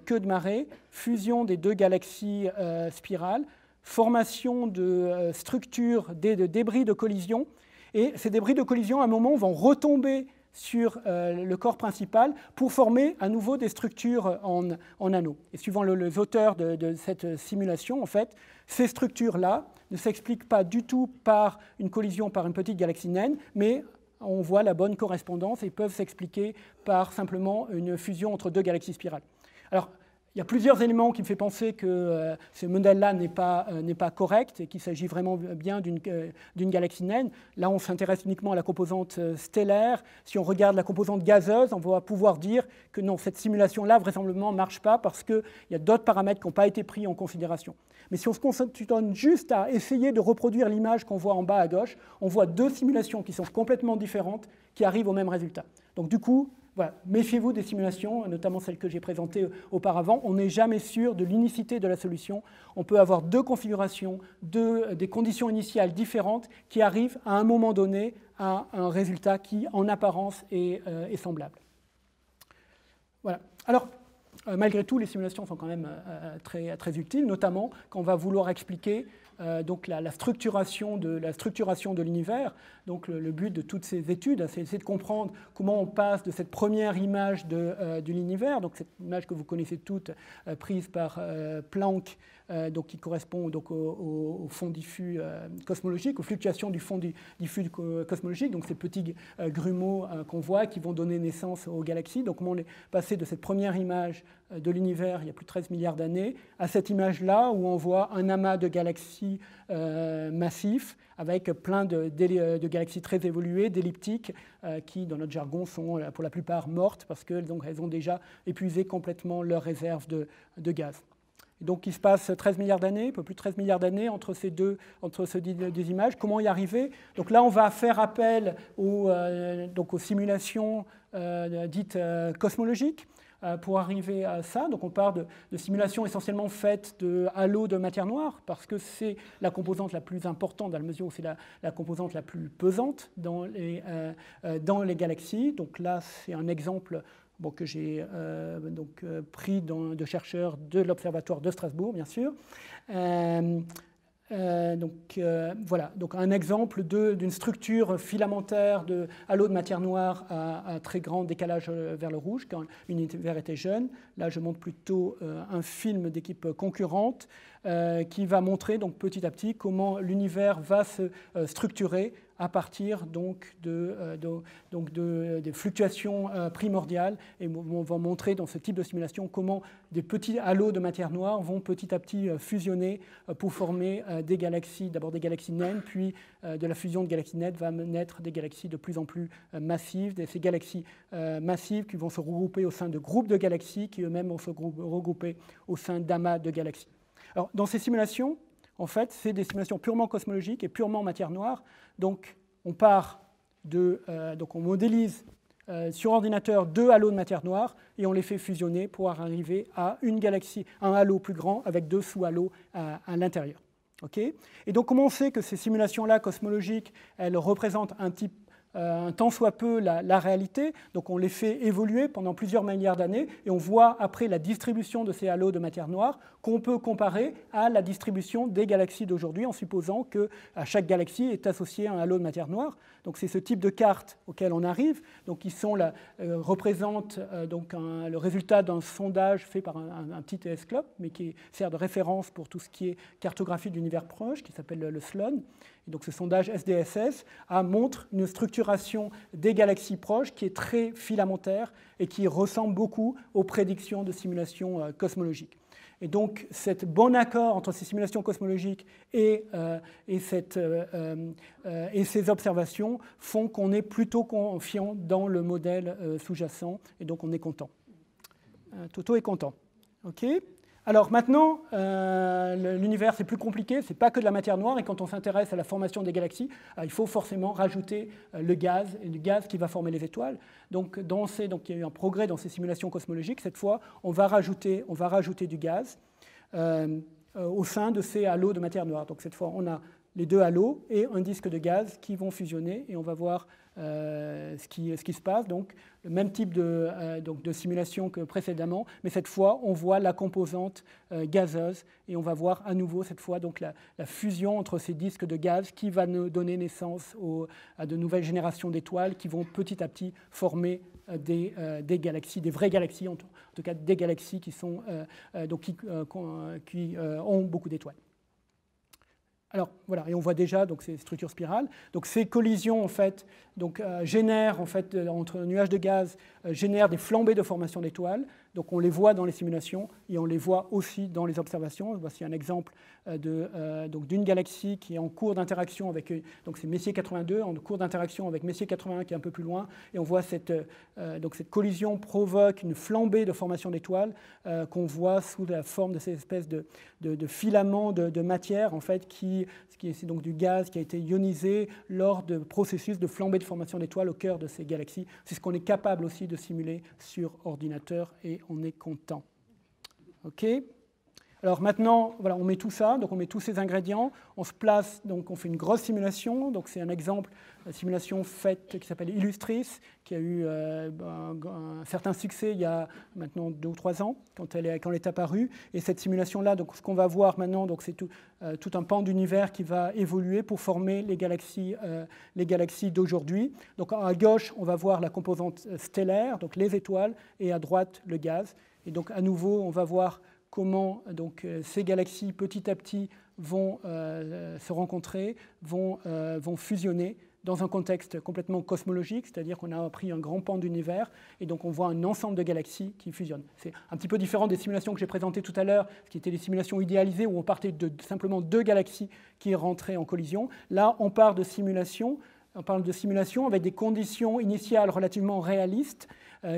[SPEAKER 2] queues de marée, fusion des 2 galaxies spirales, formation de structures, de débris de collision. Et ces débris de collision, à un moment, vont retomber sur le corps principal pour former à nouveau des structures en anneaux. Et suivant les auteurs de cette simulation, en fait, ces structures-là ne s'expliquent pas du tout par une collision par une petite galaxie naine, mais on voit la bonne correspondance et peuvent s'expliquer par simplement une fusion entre 2 galaxies spirales. Alors, il y a plusieurs éléments qui me font penser que ce modèle-là n'est pas correct et qu'il s'agit vraiment bien d'une galaxie naine. Là, on s'intéresse uniquement à la composante stellaire. Si on regarde la composante gazeuse, on va pouvoir dire que non, cette simulation-là, vraisemblablement, ne marche pas parce qu'il y a d'autres paramètres qui n'ont pas été pris en considération. Mais si on se concentre juste à essayer de reproduire l'image qu'on voit en bas à gauche, on voit 2 simulations qui sont complètement différentes qui arrivent au même résultat. Donc du coup, voilà, méfiez-vous des simulations, notamment celles que j'ai présentées auparavant. On n'est jamais sûr de l'unicité de la solution. On peut avoir deux configurations, des conditions initiales différentes qui arrivent à un moment donné à un résultat qui, en apparence, est semblable. Voilà. Alors, malgré tout, les simulations sont quand même très, très utiles, notamment quand on va vouloir expliquer donc la structuration de l'univers. Donc le but de toutes ces études, c'est d'essayer de comprendre comment on passe de cette première image de l'univers, donc cette image que vous connaissez toutes, prise par Planck, donc qui correspond donc au fond diffus cosmologique, aux fluctuations du fond diffus cosmologique, donc ces petits grumeaux qu'on voit qui vont donner naissance aux galaxies. Donc comment on est passé de cette première image de l'univers il y a plus de 13 milliards d'années à cette image-là où on voit un amas de galaxies massifs avec plein de galaxies très évoluées, d'elliptiques, qui dans notre jargon sont pour la plupart mortes parce qu'elles ont déjà épuisé complètement leurs réserves de gaz. Donc il se passe 13 milliards d'années, un peu plus de 13 milliards d'années entre ces deux images. Comment y arriver? Donc là, on va faire appel aux simulations dites cosmologiques pour arriver à ça. Donc on part de simulations essentiellement faites de halos de matière noire, parce que c'est la composante la plus importante, dans la mesure où c'est la composante la plus pesante dans les galaxies. Donc là, c'est un exemple que j'ai pris de chercheurs de l'Observatoire de Strasbourg, bien sûr. Voilà, donc un exemple d'une structure filamentaire de halo de matière noire à très grand décalage vers le rouge quand l'univers était jeune. Là, je montre plutôt un film d'équipe concurrente qui va montrer donc petit à petit comment l'univers va se structurer à partir des fluctuations primordiales. Et on va montrer dans ce type de simulation comment des petits halos de matière noire vont petit à petit fusionner pour former des galaxies, d'abord des galaxies naines, puis de la fusion de galaxies naines va naître des galaxies de plus en plus massives, ces galaxies massives qui vont se regrouper au sein de groupes de galaxies qui eux-mêmes vont se regrouper au sein d'amas de galaxies. Alors, dans ces simulations, en fait, c'est des simulations purement cosmologiques et purement matière noire. Donc, on on modélise sur ordinateur deux halos de matière noire et on les fait fusionner pour arriver à une galaxie, un halo plus grand avec deux sous-halos à l'intérieur. Okay? Et donc, comment on sait que ces simulations-là cosmologiques, elles représentent un tant soit peu la réalité? Donc on les fait évoluer pendant plusieurs milliards d'années et on voit après la distribution de ces halos de matière noire qu'on peut comparer à la distribution des galaxies d'aujourd'hui en supposant qu'à chaque galaxie est associé un halo de matière noire. Donc c'est ce type de carte auquel on arrive, donc qui représentent le résultat d'un sondage fait par un petit télescope, mais qui sert de référence pour tout ce qui est cartographie de l'univers proche, qui s'appelle le SLON. Et donc ce sondage SDSS montre une structuration des galaxies proches qui est très filamentaire et qui ressemble beaucoup aux prédictions de simulations cosmologiques. Et donc, cet bon accord entre ces simulations cosmologiques et ces observations font qu'on est plutôt confiant dans le modèle sous-jacent, et donc on est content. Toto est content. OK ? Alors maintenant, l'univers c'est plus compliqué, c'est pas que de la matière noire, et quand on s'intéresse à la formation des galaxies, il faut forcément rajouter le gaz qui va former les étoiles. Donc il y a eu un progrès dans ces simulations cosmologiques. Cette fois, on va rajouter du gaz au sein de ces halos de matière noire. Donc cette fois, on a les deux halos et un disque de gaz qui vont fusionner, et on va voir ce qui se passe. Donc le même type de simulation que précédemment, mais cette fois on voit la composante gazeuse, et on va voir à nouveau cette fois donc la fusion entre ces disques de gaz qui va nous donner naissance à de nouvelles générations d'étoiles qui vont petit à petit former des galaxies, des vraies galaxies, en tout cas des galaxies qui ont beaucoup d'étoiles. Alors voilà, et on voit déjà donc ces structures spirales. Donc ces collisions en fait génèrent entre nuages de gaz génèrent des flambées de formation d'étoiles. Donc on les voit dans les simulations et on les voit aussi dans les observations. Voici un exemple d'une galaxie qui est en cours d'interaction avec, donc c'est Messier 82, en cours d'interaction avec Messier 81 qui est un peu plus loin. Et on voit cette collision provoque une flambée de formation d'étoiles qu'on voit sous la forme de ces espèces de filaments de matière, en fait, c'est donc du gaz qui a été ionisé lors de processus de flambée de formation d'étoiles au cœur de ces galaxies. C'est ce qu'on est capable aussi de simuler sur ordinateur et on est content. OK ? Alors maintenant, voilà, on met tout ça, donc on met tous ces ingrédients, on se place, donc on fait une grosse simulation, donc c'est un exemple, une simulation faite qui s'appelle Illustris, qui a eu un certain succès il y a maintenant 2 ou 3 ans, quand elle est apparue, et cette simulation-là, donc ce qu'on va voir maintenant, donc c'est tout un pan d'univers qui va évoluer pour former les galaxies d'aujourd'hui. Donc à gauche, on va voir la composante stellaire, donc les étoiles, et à droite, le gaz. Et donc à nouveau, on va voir comment donc, ces galaxies petit à petit vont se rencontrer, vont fusionner dans un contexte complètement cosmologique, c'est-à-dire qu'on a pris un grand pan d'univers et donc on voit un ensemble de galaxies qui fusionnent. C'est un petit peu différent des simulations que j'ai présentées tout à l'heure, qui étaient des simulations idéalisées où on partait de simplement 2 galaxies qui rentraient en collision. Là, on parle de simulation avec des conditions initiales relativement réalistes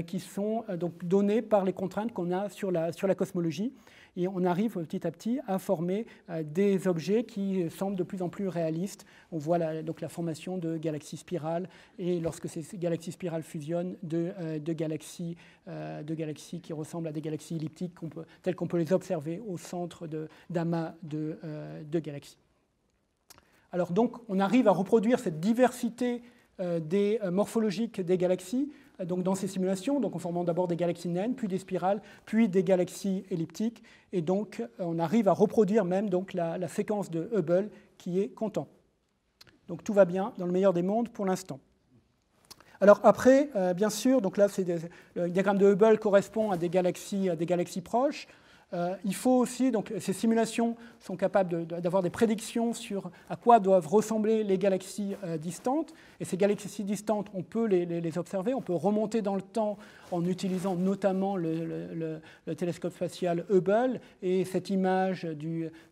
[SPEAKER 2] qui sont donc données par les contraintes qu'on a sur la cosmologie. Et on arrive petit à petit à former des objets qui semblent de plus en plus réalistes. On voit donc la formation de galaxies spirales et lorsque ces galaxies spirales fusionnent, de galaxies qui ressemblent à des galaxies elliptiques telles qu'on peut les observer au centre d'amas de galaxies. Alors donc, on arrive à reproduire cette diversité morphologique des galaxies donc dans ces simulations, donc en formant d'abord des galaxies naines, puis des spirales, puis des galaxies elliptiques. Et donc, on arrive à reproduire même donc, la séquence de Hubble qui est content. Donc tout va bien dans le meilleur des mondes pour l'instant. Alors après, bien sûr, donc là, le diagramme de Hubble correspond à des galaxies proches. Il faut aussi, donc ces simulations sont capables d'avoir des prédictions sur à quoi doivent ressembler les galaxies distantes. Et ces galaxies distantes, on peut les observer, on peut remonter dans le temps en utilisant notamment le télescope spatial Hubble et cette image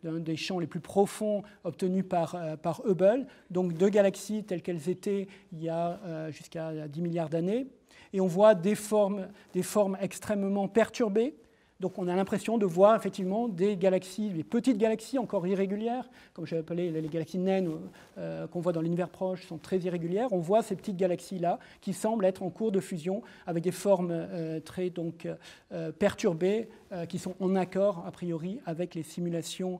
[SPEAKER 2] d'un des champs les plus profonds obtenus par Hubble. Donc 2 galaxies telles qu'elles étaient il y a jusqu'à 10 milliards d'années. Et on voit des formes extrêmement perturbées. Donc on a l'impression de voir effectivement des petites galaxies encore irrégulières, comme j'ai appelé les galaxies naines qu'on voit dans l'univers proche, sont très irrégulières. On voit ces petites galaxies-là qui semblent être en cours de fusion avec des formes très perturbées qui sont en accord a priori avec les simulations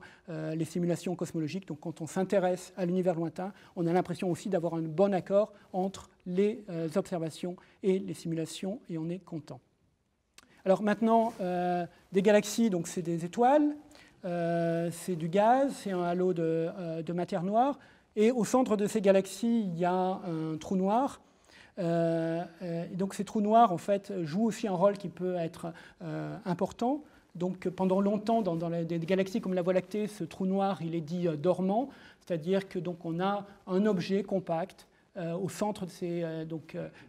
[SPEAKER 2] cosmologiques. Donc quand on s'intéresse à l'univers lointain, on a l'impression aussi d'avoir un bon accord entre les observations et les simulations et on est content. Alors maintenant, des galaxies, donc c'est des étoiles, c'est du gaz, c'est un halo de matière noire. Et au centre de ces galaxies, il y a un trou noir. Et donc ces trous noirs, en fait, jouent aussi un rôle qui peut être important. Donc pendant longtemps, dans des galaxies comme la Voie lactée, ce trou noir, il est dit dormant, c'est-à-dire que donc on a un objet compact au centre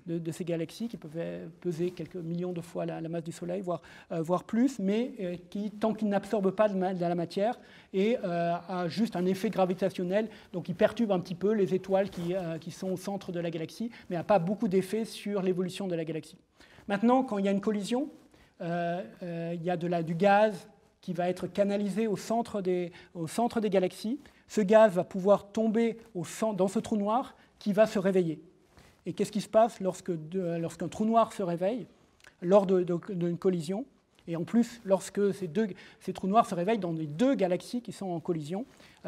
[SPEAKER 2] de ces galaxies qui peuvent peser quelques millions de fois la masse du Soleil, voire plus, mais qui, tant qu'il n'absorbe pas de la matière, a juste un effet gravitationnel, donc il perturbe un petit peu les étoiles qui sont au centre de la galaxie, mais n'a pas beaucoup d'effet sur l'évolution de la galaxie. Maintenant, quand il y a une collision, il y a du gaz qui va être canalisé au centre des galaxies. Ce gaz va pouvoir tomber dans ce trou noir qui va se réveiller. Et qu'est-ce qui se passe lorsqu'un trou noir se réveille lors d'une collision? Et en plus, lorsque ces trous noirs se réveillent dans les 2 galaxies qui sont en collision.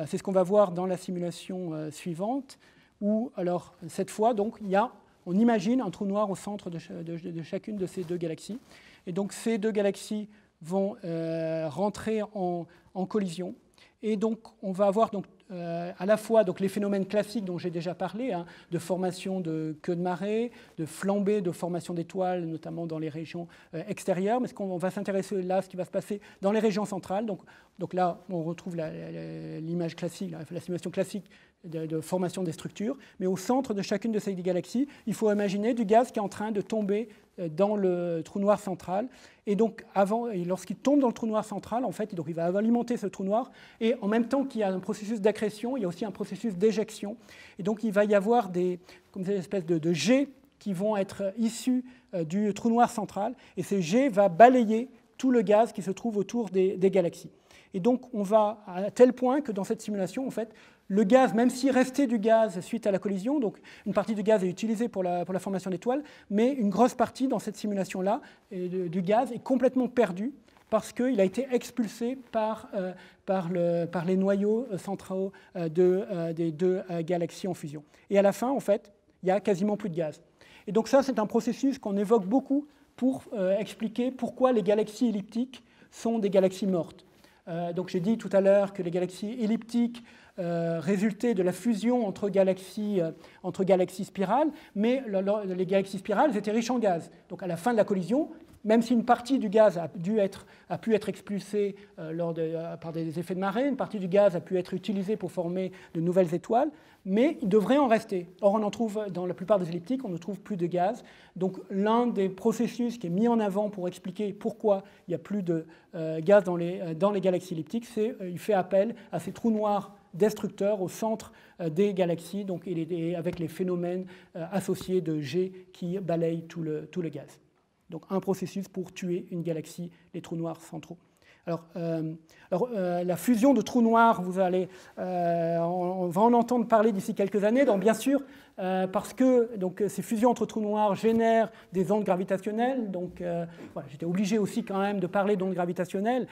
[SPEAKER 2] C'est ce qu'on va voir dans la simulation suivante, où, alors, cette fois, donc, on imagine un trou noir au centre de chacune de ces 2 galaxies. Et donc, ces 2 galaxies vont rentrer en collision. Et donc, on va avoir à la fois les phénomènes classiques dont j'ai déjà parlé, de formation de queue de marée, de flambée de formation d'étoiles, notamment dans les régions extérieures. Mais on va s'intéresser là à ce qui va se passer dans les régions centrales. Donc là, on retrouve l'image classique, la simulation classique de formation des structures, mais au centre de chacune de ces galaxies, il faut imaginer du gaz qui est en train de tomber dans le trou noir central. Et donc, lorsqu'il tombe dans le trou noir central, en fait, donc il va alimenter ce trou noir. Et en même temps qu'il y a un processus d'accrétion, il y a aussi un processus d'éjection. Et donc, il va y avoir des espèces de jets qui vont être issus du trou noir central. Et ce jet va balayer tout le gaz qui se trouve autour des galaxies. Et donc, on va à tel point que dans cette simulation, en fait, le gaz, même s'il restait du gaz suite à la collision, donc une partie du gaz est utilisée pour la formation d'étoiles, mais une grosse partie dans cette simulation-là du gaz est complètement perdue parce qu'il a été expulsé par les noyaux centraux des deux galaxies en fusion. Et à la fin, en fait, il n'y a quasiment plus de gaz. Et donc ça, c'est un processus qu'on évoque beaucoup pour expliquer pourquoi les galaxies elliptiques sont des galaxies mortes. Donc j'ai dit tout à l'heure que les galaxies elliptiques résultaient de la fusion entre galaxies spirales, mais les galaxies spirales étaient riches en gaz. Donc à la fin de la collision, même si une partie du gaz a pu être expulsée par des effets de marée, une partie du gaz a pu être utilisée pour former de nouvelles étoiles, mais il devrait en rester. Or, on en trouve dans la plupart des elliptiques, on ne trouve plus de gaz. Donc, l'un des processus qui est mis en avant pour expliquer pourquoi il n'y a plus de gaz dans les galaxies elliptiques, c'est qu'il fait appel à ces trous noirs destructeurs au centre des galaxies, donc, avec les phénomènes associés de jets qui balayent tout le gaz. Donc un processus pour tuer une galaxie, les trous noirs centraux. Alors, la fusion de trous noirs, on va en entendre parler d'ici quelques années, donc bien sûr, parce que ces fusions entre trous noirs génèrent des ondes gravitationnelles. Donc, voilà, j'étais obligé aussi quand même de parler d'ondes gravitationnelles.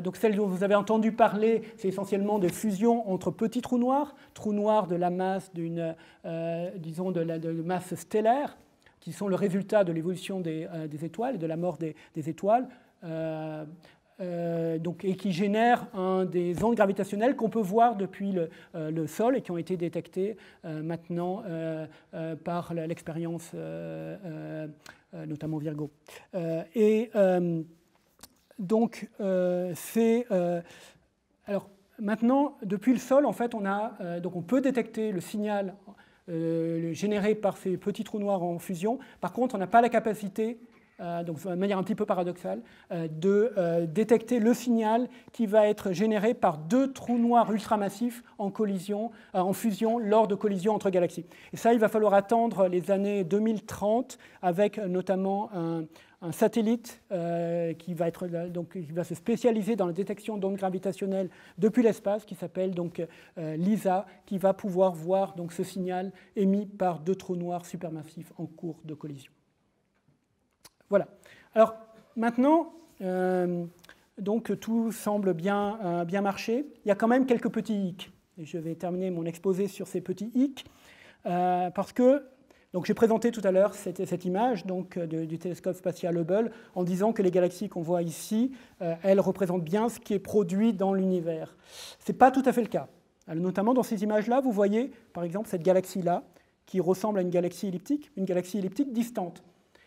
[SPEAKER 2] Donc, celles dont vous avez entendu parler, c'est essentiellement de fusions entre petits trous noirs de la masse de masse stellaire, qui sont le résultat de l'évolution des étoiles et de la mort des étoiles, et qui génèrent des ondes gravitationnelles qu'on peut voir depuis le sol et qui ont été détectées maintenant par l'expérience, notamment Virgo. Alors maintenant, depuis le sol, en fait, on peut détecter le signal généré par ces petits trous noirs en fusion. Par contre, on n'a pas la capacité, donc de manière un petit peu paradoxale, de détecter le signal qui va être généré par deux trous noirs ultramassifs en fusion lors de collisions entre galaxies. Et ça, il va falloir attendre les années 2030 avec notamment un satellite qui va se spécialiser dans la détection d'ondes gravitationnelles depuis l'espace, qui s'appelle donc LISA, qui va pouvoir voir donc ce signal émis par deux trous noirs supermassifs en cours de collision. Voilà. Alors maintenant, donc tout semble bien marcher. Il y a quand même quelques petits hicks. Et je vais terminer mon exposé sur ces petits hicks parce que donc j'ai présenté tout à l'heure cette image donc, du télescope spatial Hubble en disant que les galaxies qu'on voit ici, elles représentent bien ce qui est produit dans l'univers. Ce n'est pas tout à fait le cas. Alors, notamment dans ces images-là, vous voyez par exemple cette galaxie-là qui ressemble à une galaxie elliptique distante.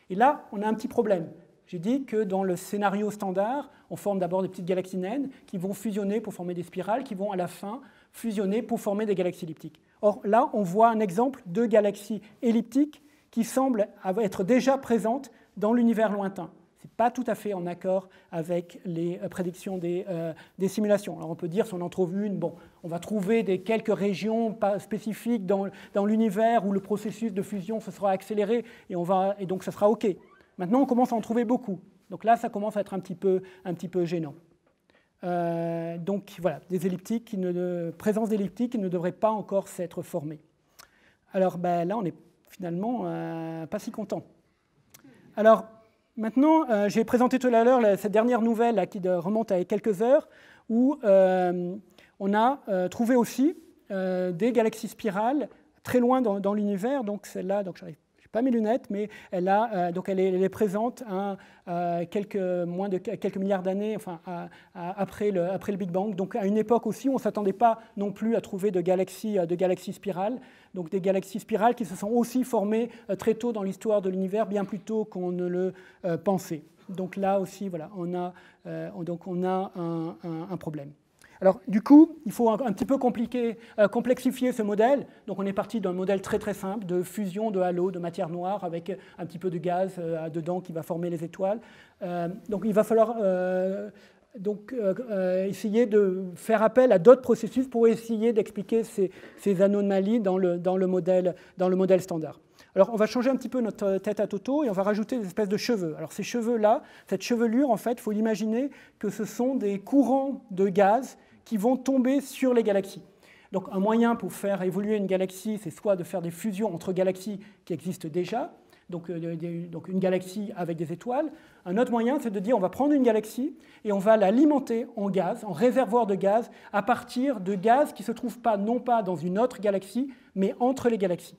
[SPEAKER 2] Et là, on a un petit problème. J'ai dit que dans le scénario standard, on forme d'abord des petites galaxies naines qui vont fusionner pour former des spirales, qui vont à la fin fusionner pour former des galaxies elliptiques. Or là, on voit un exemple de galaxies elliptiques qui semblent être déjà présentes dans l'univers lointain. Ce n'est pas tout à fait en accord avec les prédictions des simulations. Alors on peut dire, si on en trouve une, bon, on va trouver quelques régions spécifiques dans l'univers où le processus de fusion se sera accéléré et donc ça sera OK. Maintenant, on commence à en trouver beaucoup. Donc là, ça commence à être un petit peu gênant. Donc voilà, présence d'elliptiques qui ne devraient pas encore s'être formées. Alors là, on n'est finalement pas si content. Alors maintenant, j'ai présenté tout à l'heure cette dernière nouvelle là, qui remonte à quelques heures, où on a trouvé aussi des galaxies spirales très loin dans l'univers. Donc celle-là, je n'ai pas mes lunettes, mais elle est présente quelques milliards d'années après le Big Bang. Donc à une époque aussi où on ne s'attendait pas non plus à trouver de galaxies spirales. Donc des galaxies spirales qui se sont aussi formées très tôt dans l'histoire de l'univers, bien plus tôt qu'on ne le pensait. Donc là aussi, voilà, on a un problème. Alors, du coup, il faut un petit peu complexifier ce modèle. Donc, on est parti d'un modèle très très simple de fusion de halo, de matière noire, avec un petit peu de gaz dedans qui va former les étoiles. Donc, il va falloir essayer de faire appel à d'autres processus pour essayer d'expliquer ces anomalies dans le modèle standard. Alors, on va changer un petit peu notre tête à Toto et on va rajouter des espèces de cheveux. Alors, ces cheveux-là, cette chevelure, en fait, il faut l'imaginer que ce sont des courants de gaz qui vont tomber sur les galaxies. Donc, un moyen pour faire évoluer une galaxie, c'est soit de faire des fusions entre galaxies qui existent déjà, donc une galaxie avec des étoiles. Un autre moyen, c'est de dire on va prendre une galaxie et on va l'alimenter en gaz, en réservoir de gaz, à partir de gaz qui ne se trouvent pas, non pas dans une autre galaxie, mais entre les galaxies.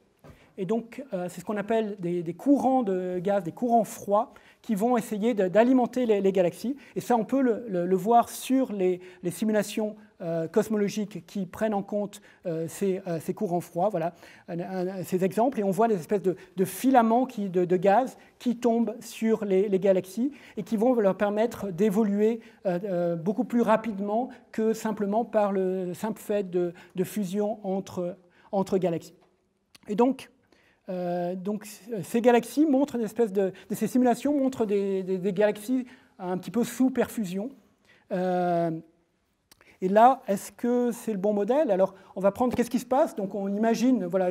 [SPEAKER 2] Et donc, c'est ce qu'on appelle des courants de gaz, des courants froids, qui vont essayer d'alimenter les galaxies. Et ça, on peut le voir sur les simulations cosmologiques qui prennent en compte ces courants froids. Voilà ces exemples. Et on voit des espèces de filaments de gaz qui tombent sur les galaxies et qui vont leur permettre d'évoluer beaucoup plus rapidement que simplement par le simple fait de fusion entre galaxies. Et donc, ces galaxies montrent ces simulations montrent des galaxies un petit peu sous perfusion. Et là, est-ce que c'est le bon modèle? Alors, on va prendre qu'est-ce qui se passe. Donc, on imagine, voilà,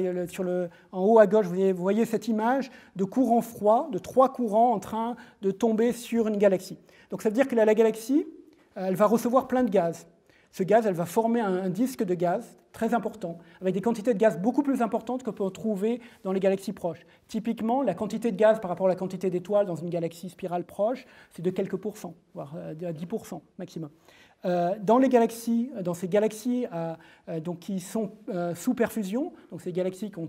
[SPEAKER 2] en haut à gauche, vous voyez cette image de courant froid, de 3 courants en train de tomber sur une galaxie. Donc, ça veut dire que la galaxie, elle va recevoir plein de gaz. Ce gaz, elle va former un disque de gaz très important, avec des quantités de gaz beaucoup plus importantes que peut trouver dans les galaxies proches. Typiquement, la quantité de gaz par rapport à la quantité d'étoiles dans une galaxie spirale proche, c'est de quelques pourcents, voire à 10% maximum. Dans ces galaxies donc qui sont sous perfusion, donc ces galaxies qu'on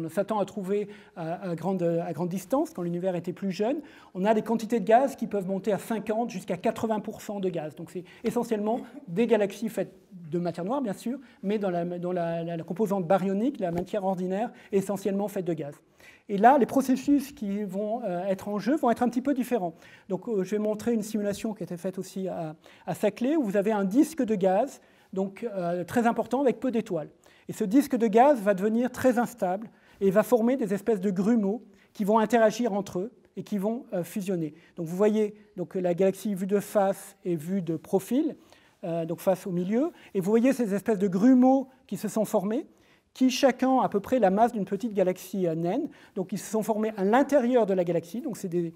[SPEAKER 2] s'attend à trouver à grande distance quand l'univers était plus jeune, on a des quantités de gaz qui peuvent monter à 50 jusqu'à 80% de gaz. Donc c'est essentiellement des galaxies faites de matière noire, bien sûr, mais dont la composante baryonique, la matière ordinaire, est essentiellement faite de gaz. Et là, les processus qui vont être en jeu vont être un petit peu différents. Donc, je vais montrer une simulation qui a été faite aussi à Saclay, où vous avez un disque de gaz donc, très important avec peu d'étoiles. Et ce disque de gaz va devenir très instable et va former des espèces de grumeaux qui vont interagir entre eux et qui vont fusionner. Donc, vous voyez donc, la galaxie vue de face et vue de profil, donc face au milieu, et vous voyez ces espèces de grumeaux qui se sont formés, qui chacun a à peu près la masse d'une petite galaxie naine. Donc ils se sont formés à l'intérieur de la galaxie. Donc c'est des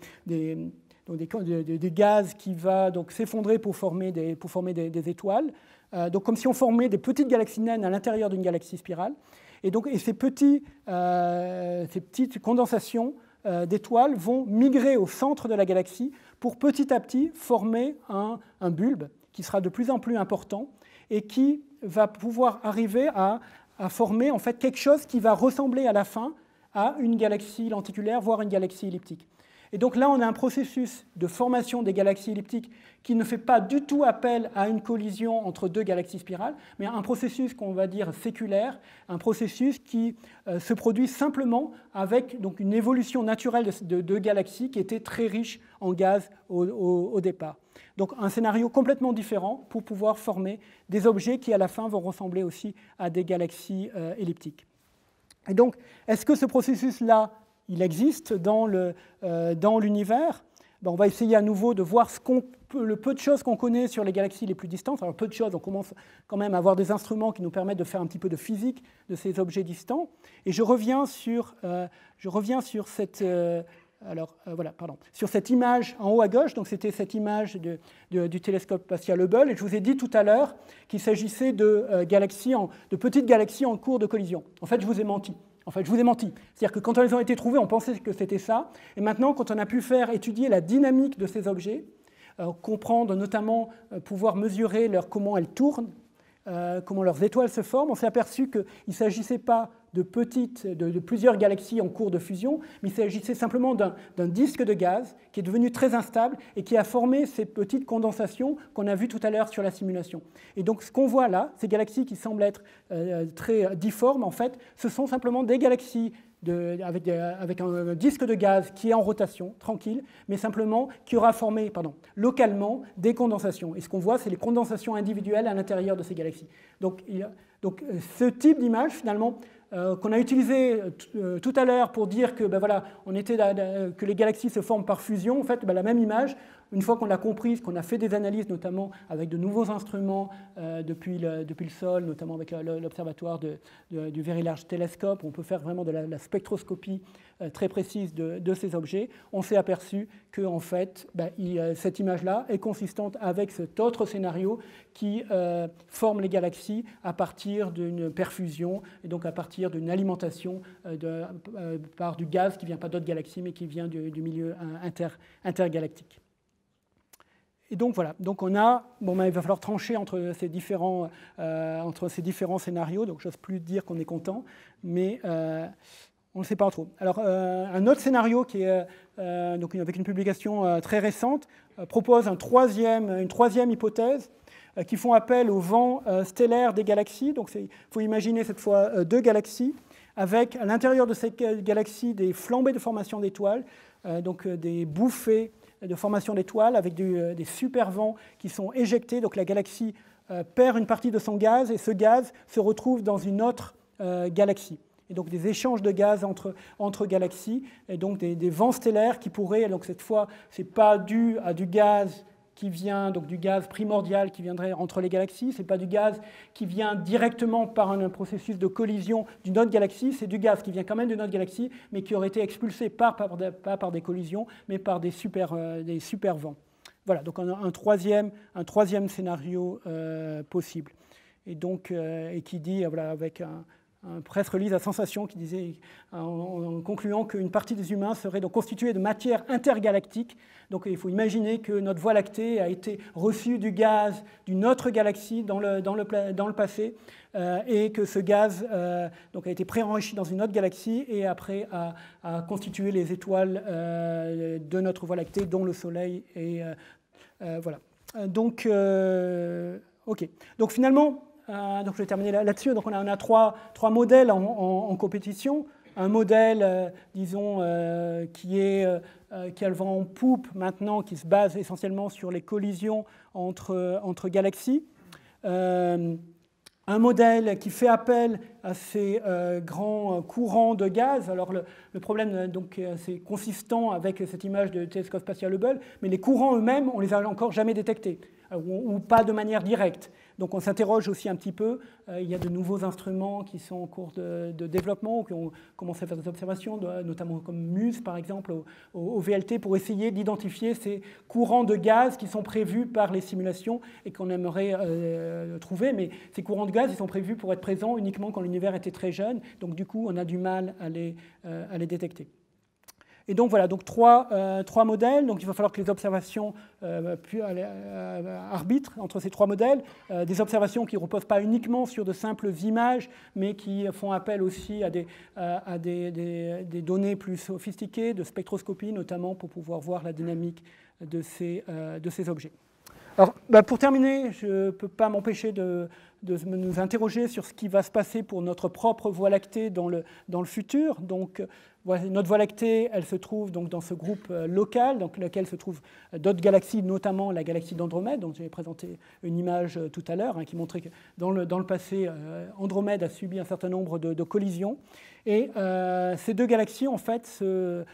[SPEAKER 2] gaz qui vont s'effondrer pour former des étoiles. Donc comme si on formait des petites galaxies naines à l'intérieur d'une galaxie spirale. Et ces petites condensations d'étoiles vont migrer au centre de la galaxie pour petit à petit former un bulbe qui sera de plus en plus important et qui va pouvoir arriver à former en fait quelque chose qui va ressembler à la fin à une galaxie lenticulaire, voire une galaxie elliptique. Et donc là, on a un processus de formation des galaxies elliptiques qui ne fait pas du tout appel à une collision entre deux galaxies spirales, mais un processus qu'on va dire séculaire, un processus qui se produit simplement avec donc, une évolution naturelle de deux galaxies qui étaient très riches en gaz au départ. Donc un scénario complètement différent pour pouvoir former des objets qui à la fin vont ressembler aussi à des galaxies elliptiques. Et donc, est-ce que ce processus-là, il existe dans l'univers? On va essayer à nouveau de voir le peu de choses qu'on connaît sur les galaxies les plus distantes. Alors peu de choses, on commence quand même à avoir des instruments qui nous permettent de faire un petit peu de physique de ces objets distants. Et je reviens sur cette... sur cette image en haut à gauche, donc c'était cette image du télescope spatial Hubble, et je vous ai dit tout à l'heure qu'il s'agissait de petites galaxies en cours de collision. En fait, je vous ai menti. C'est-à-dire que quand elles ont été trouvées, on pensait que c'était ça, et maintenant, quand on a pu étudier la dynamique de ces objets, comprendre notamment, pouvoir mesurer comment elles tournent, comment leurs étoiles se forment, on s'est aperçu qu'il ne s'agissait pas de plusieurs galaxies en cours de fusion, mais il s'agissait simplement d'un disque de gaz qui est devenu très instable et qui a formé ces petites condensations qu'on a vues tout à l'heure sur la simulation. Et donc ce qu'on voit là, ces galaxies qui semblent être très difformes, en fait, ce sont simplement des galaxies avec un disque de gaz qui est en rotation, tranquille, mais simplement qui aura formé localement des condensations. Et ce qu'on voit, c'est les condensations individuelles à l'intérieur de ces galaxies. Donc ce type d'image, finalement, qu'on a utilisé tout à l'heure pour dire que, que les galaxies se forment par fusion, en fait, la même image, une fois qu'on l'a comprise, qu'on a fait des analyses, notamment avec de nouveaux instruments depuis le sol, notamment avec l'observatoire du Very Large Telescope, on peut faire vraiment de la spectroscopie très précise de ces objets, on s'est aperçu que en fait, cette image-là est consistante avec cet autre scénario qui forme les galaxies à partir d'une perfusion, et donc à partir d'une alimentation par du gaz qui ne vient pas d'autres galaxies, mais qui vient du milieu intergalactique. Et donc voilà, donc on a, il va falloir trancher entre ces différents scénarios, donc j'ose plus dire qu'on est content, mais on ne sait pas trop. Alors un autre scénario qui est avec une publication très récente propose une troisième hypothèse qui font appel au vent stellaire des galaxies. Donc il faut imaginer cette fois deux galaxies avec à l'intérieur de ces galaxies des flambées de formation d'étoiles, donc des bouffées de formation d'étoiles avec des super vents qui sont éjectés. Donc la galaxie perd une partie de son gaz et ce gaz se retrouve dans une autre galaxie. Et donc des échanges de gaz entre galaxies et donc des vents stellaires qui pourraient, donc cette fois, ce n'est pas dû à du gaz qui vient, donc du gaz primordial qui viendrait entre les galaxies, ce n'est pas du gaz qui vient directement par un processus de collision d'une autre galaxie, c'est du gaz qui vient quand même d'une autre galaxie, mais qui aurait été expulsé pas par des collisions, mais par des super vents. Voilà, donc on a un troisième scénario possible. Et donc, qui dit, avec un press release à Sensation qui disait, en concluant qu'une partie des humains serait donc constituée de matière intergalactique. Donc il faut imaginer que notre Voie lactée a été reçue du gaz d'une autre galaxie dans le passé et que ce gaz a été préenrichi dans une autre galaxie et après a constitué les étoiles de notre Voie lactée, dont le Soleil. Et voilà. Donc finalement, donc je vais terminer là-dessus. Donc on a trois modèles en compétition. Un modèle, disons, qui a le vent en poupe maintenant, qui se base essentiellement sur les collisions entre galaxies. Un modèle qui fait appel à ces grands courants de gaz. Alors le problème, donc, c'est consistant avec cette image de télescope spatial Hubble, mais les courants eux-mêmes, on ne les a encore jamais détectés, ou pas de manière directe. Donc on s'interroge aussi un petit peu. Il y a de nouveaux instruments qui sont en cours de développement, qui ont commencé à faire des observations, notamment comme MUSE par exemple, au VLT, pour essayer d'identifier ces courants de gaz qui sont prévus par les simulations et qu'on aimerait trouver. Mais ces courants de gaz, ils sont prévus pour être présents uniquement quand l'univers était très jeune. Donc du coup, on a du mal à les détecter. Et donc voilà, donc trois modèles. Donc il va falloir que les observations arbitrent entre ces trois modèles. Des observations qui ne reposent pas uniquement sur de simples images, mais qui font appel aussi à des données plus sophistiquées, de spectroscopie notamment, pour pouvoir voir la dynamique de ces objets. Alors, pour terminer, je ne peux pas m'empêcher de nous interroger sur ce qui va se passer pour notre propre Voie lactée dans le futur. Donc, notre Voie lactée, elle se trouve donc dans ce groupe local, dans lequel se trouvent d'autres galaxies, notamment la galaxie d'Andromède, dont j'ai présenté une image tout à l'heure, qui montrait que dans le passé, Andromède a subi un certain nombre de collisions. Et ces deux galaxies, en fait, se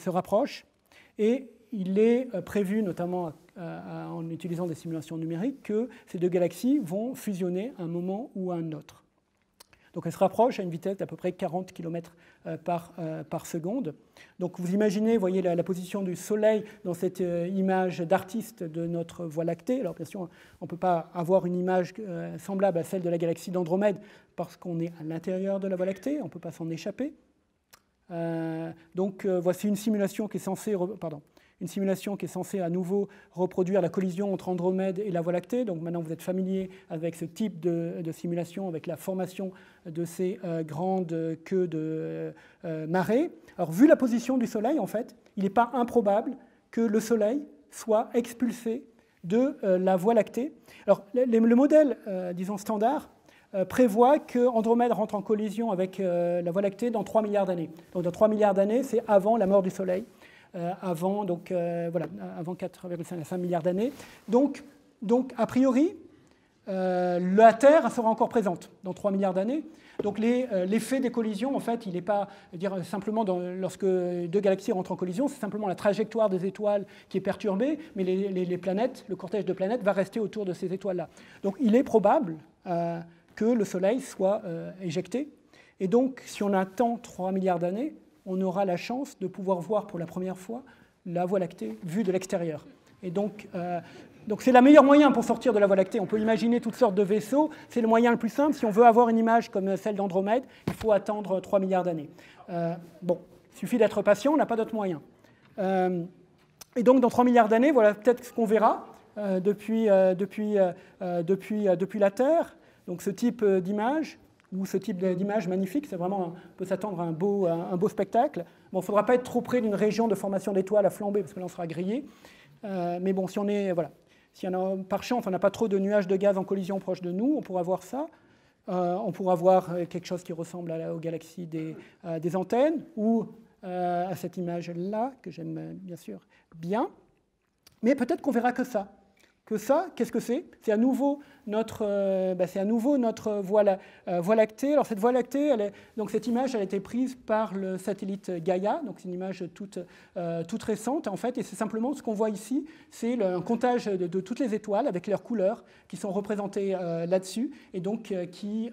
[SPEAKER 2] rapprochent. Et il est prévu, notamment en utilisant des simulations numériques, que ces deux galaxies vont fusionner à un moment ou à un autre. Donc elles se rapprochent à une vitesse d'à peu près 40 km par seconde. Donc vous imaginez, vous voyez la position du Soleil dans cette image d'artiste de notre Voie lactée. Alors bien sûr, on ne peut pas avoir une image semblable à celle de la galaxie d'Andromède parce qu'on est à l'intérieur de la Voie lactée, on ne peut pas s'en échapper. Voici une simulation qui est censée à nouveau reproduire la collision entre Andromède et la Voie lactée. Donc maintenant, vous êtes familier avec ce type de simulation, avec la formation de ces grandes queues de marée. Alors, vu la position du Soleil, en fait, il n'est pas improbable que le Soleil soit expulsé de la Voie lactée. Alors, le modèle, disons, standard, prévoit qu'Andromède rentre en collision avec la Voie lactée dans 3 milliards d'années. Donc dans 3 milliards d'années, c'est avant la mort du Soleil, avant 4,5 milliards d'années. Donc, a priori, la Terre sera encore présente dans 3 milliards d'années. Donc l'effet des collisions, en fait, il n'est pas simplement lorsque deux galaxies rentrent en collision, c'est simplement la trajectoire des étoiles qui est perturbée, mais les planètes, le cortège de planètes va rester autour de ces étoiles-là. Donc il est probable que le Soleil soit éjecté. Et donc, si on attend 3 milliards d'années, on aura la chance de pouvoir voir pour la première fois la Voie lactée vue de l'extérieur. Et donc c'est le meilleur moyen pour sortir de la Voie lactée. On peut imaginer toutes sortes de vaisseaux. C'est le moyen le plus simple. Si on veut avoir une image comme celle d'Andromède, il faut attendre 3 milliards d'années. Il suffit d'être patient, on n'a pas d'autre moyen. Et donc, dans 3 milliards d'années, voilà peut-être ce qu'on verra depuis la Terre. Donc, ce type d'image, ou ce type d'image magnifique, c'est vraiment, on peut s'attendre à un beau spectacle. Bon, il ne faudra pas être trop près d'une région de formation d'étoiles à flamber, parce que là, on sera grillé. Mais bon, si on est... Voilà. Si par chance, on n'a pas trop de nuages de gaz en collision proche de nous, on pourra voir ça. On pourra voir quelque chose qui ressemble aux galaxies des antennes ou à cette image-là, que j'aime bien sûr bien. Mais peut-être qu'on verra que ça. Que ça, qu'est-ce que c'est ? C'est à nouveau notre Voie lactée. Alors cette Voie lactée, donc cette image, elle a été prise par le satellite Gaia, donc c'est une image toute récente en fait, et c'est simplement ce qu'on voit ici, c'est un comptage de toutes les étoiles avec leurs couleurs qui sont représentées là-dessus, et donc qui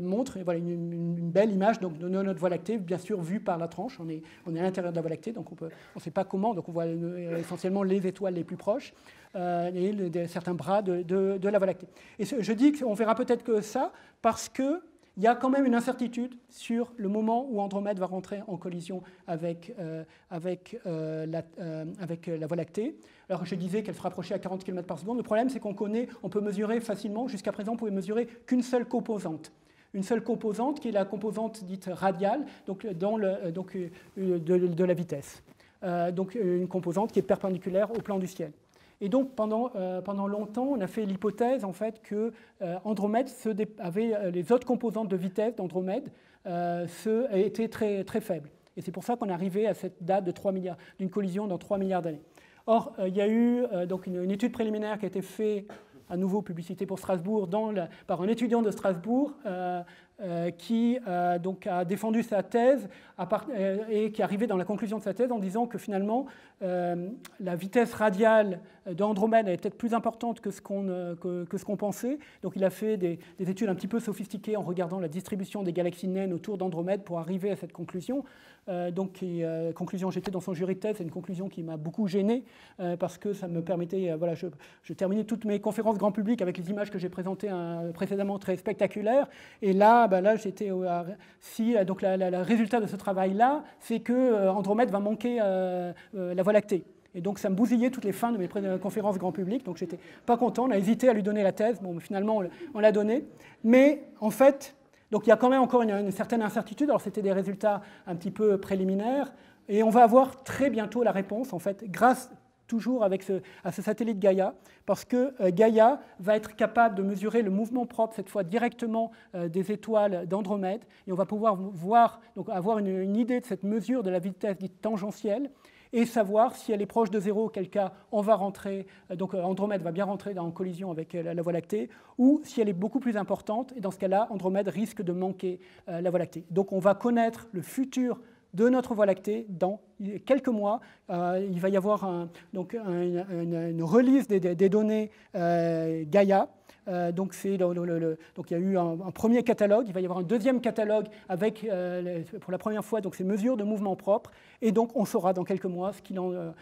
[SPEAKER 2] montre une belle image donc, de notre Voie lactée, bien sûr vue par la tranche. On est à l'intérieur de la Voie lactée, donc on ne sait pas comment, donc on voit essentiellement les étoiles les plus proches. Et certains bras de la Voie lactée. Et je dis qu'on verra peut-être que ça parce qu'il y a quand même une incertitude sur le moment où Andromède va rentrer en collision avec la Voie lactée. Alors je disais qu'elle se rapprochait à 40 km par seconde. Le problème, c'est qu'on peut mesurer facilement, jusqu'à présent, on pouvait mesurer qu'une seule composante. Une seule composante qui est la composante dite radiale, donc de la vitesse. Donc une composante qui est perpendiculaire au plan du ciel. Et donc, pendant longtemps, on a fait l'hypothèse en fait, que Andromède avait les autres composantes de vitesse d'Andromède étaient très, très faibles. Et c'est pour ça qu'on est arrivé à cette date de 3 milliards, d'une collision dans 3 milliards d'années. Or, il y a eu donc une étude préliminaire qui a été faite, à nouveau publicité pour Strasbourg, par un étudiant de Strasbourg qui donc a défendu sa thèse et qui est arrivé dans la conclusion de sa thèse en disant que finalement la vitesse radiale d'Andromède est peut-être plus importante que ce qu'on pensait. Donc il a fait des études un petit peu sophistiquées en regardant la distribution des galaxies naines autour d'Andromède pour arriver à cette conclusion. Conclusion, j'étais dans son jury de thèse, c'est une conclusion qui m'a beaucoup gêné parce que ça me permettait, je terminais toutes mes conférences grand public avec les images que j'ai présentées précédemment très spectaculaires, et là j'étais donc le résultat de ce travail-là, c'est que Andromède va manquer la Voie lactée. Et donc ça me bousillait toutes les fins de mes conférences grand public, donc j'étais pas content, on a hésité à lui donner la thèse, bon finalement on l'a donnée, mais en fait, donc il y a quand même encore une certaine incertitude, alors c'était des résultats un petit peu préliminaires, et on va avoir très bientôt la réponse, en fait, grâce toujours à ce satellite Gaia, parce que Gaia va être capable de mesurer le mouvement propre, cette fois directement des étoiles d'Andromède, et on va pouvoir avoir une idée de cette mesure de la vitesse dite tangentielle, et savoir si elle est proche de zéro, auquel cas on va rentrer, donc Andromède va bien rentrer en collision avec la Voie lactée, ou si elle est beaucoup plus importante, et dans ce cas-là, Andromède risque de manquer la Voie lactée. Donc on va connaître le futur de notre Voie lactée dans quelques mois. Il va y avoir une release des données Gaia. Donc il y a eu un premier catalogue, il va y avoir un deuxième catalogue avec, pour la première fois, donc ces mesures de mouvement propre, et donc on saura dans quelques mois ce qu'il en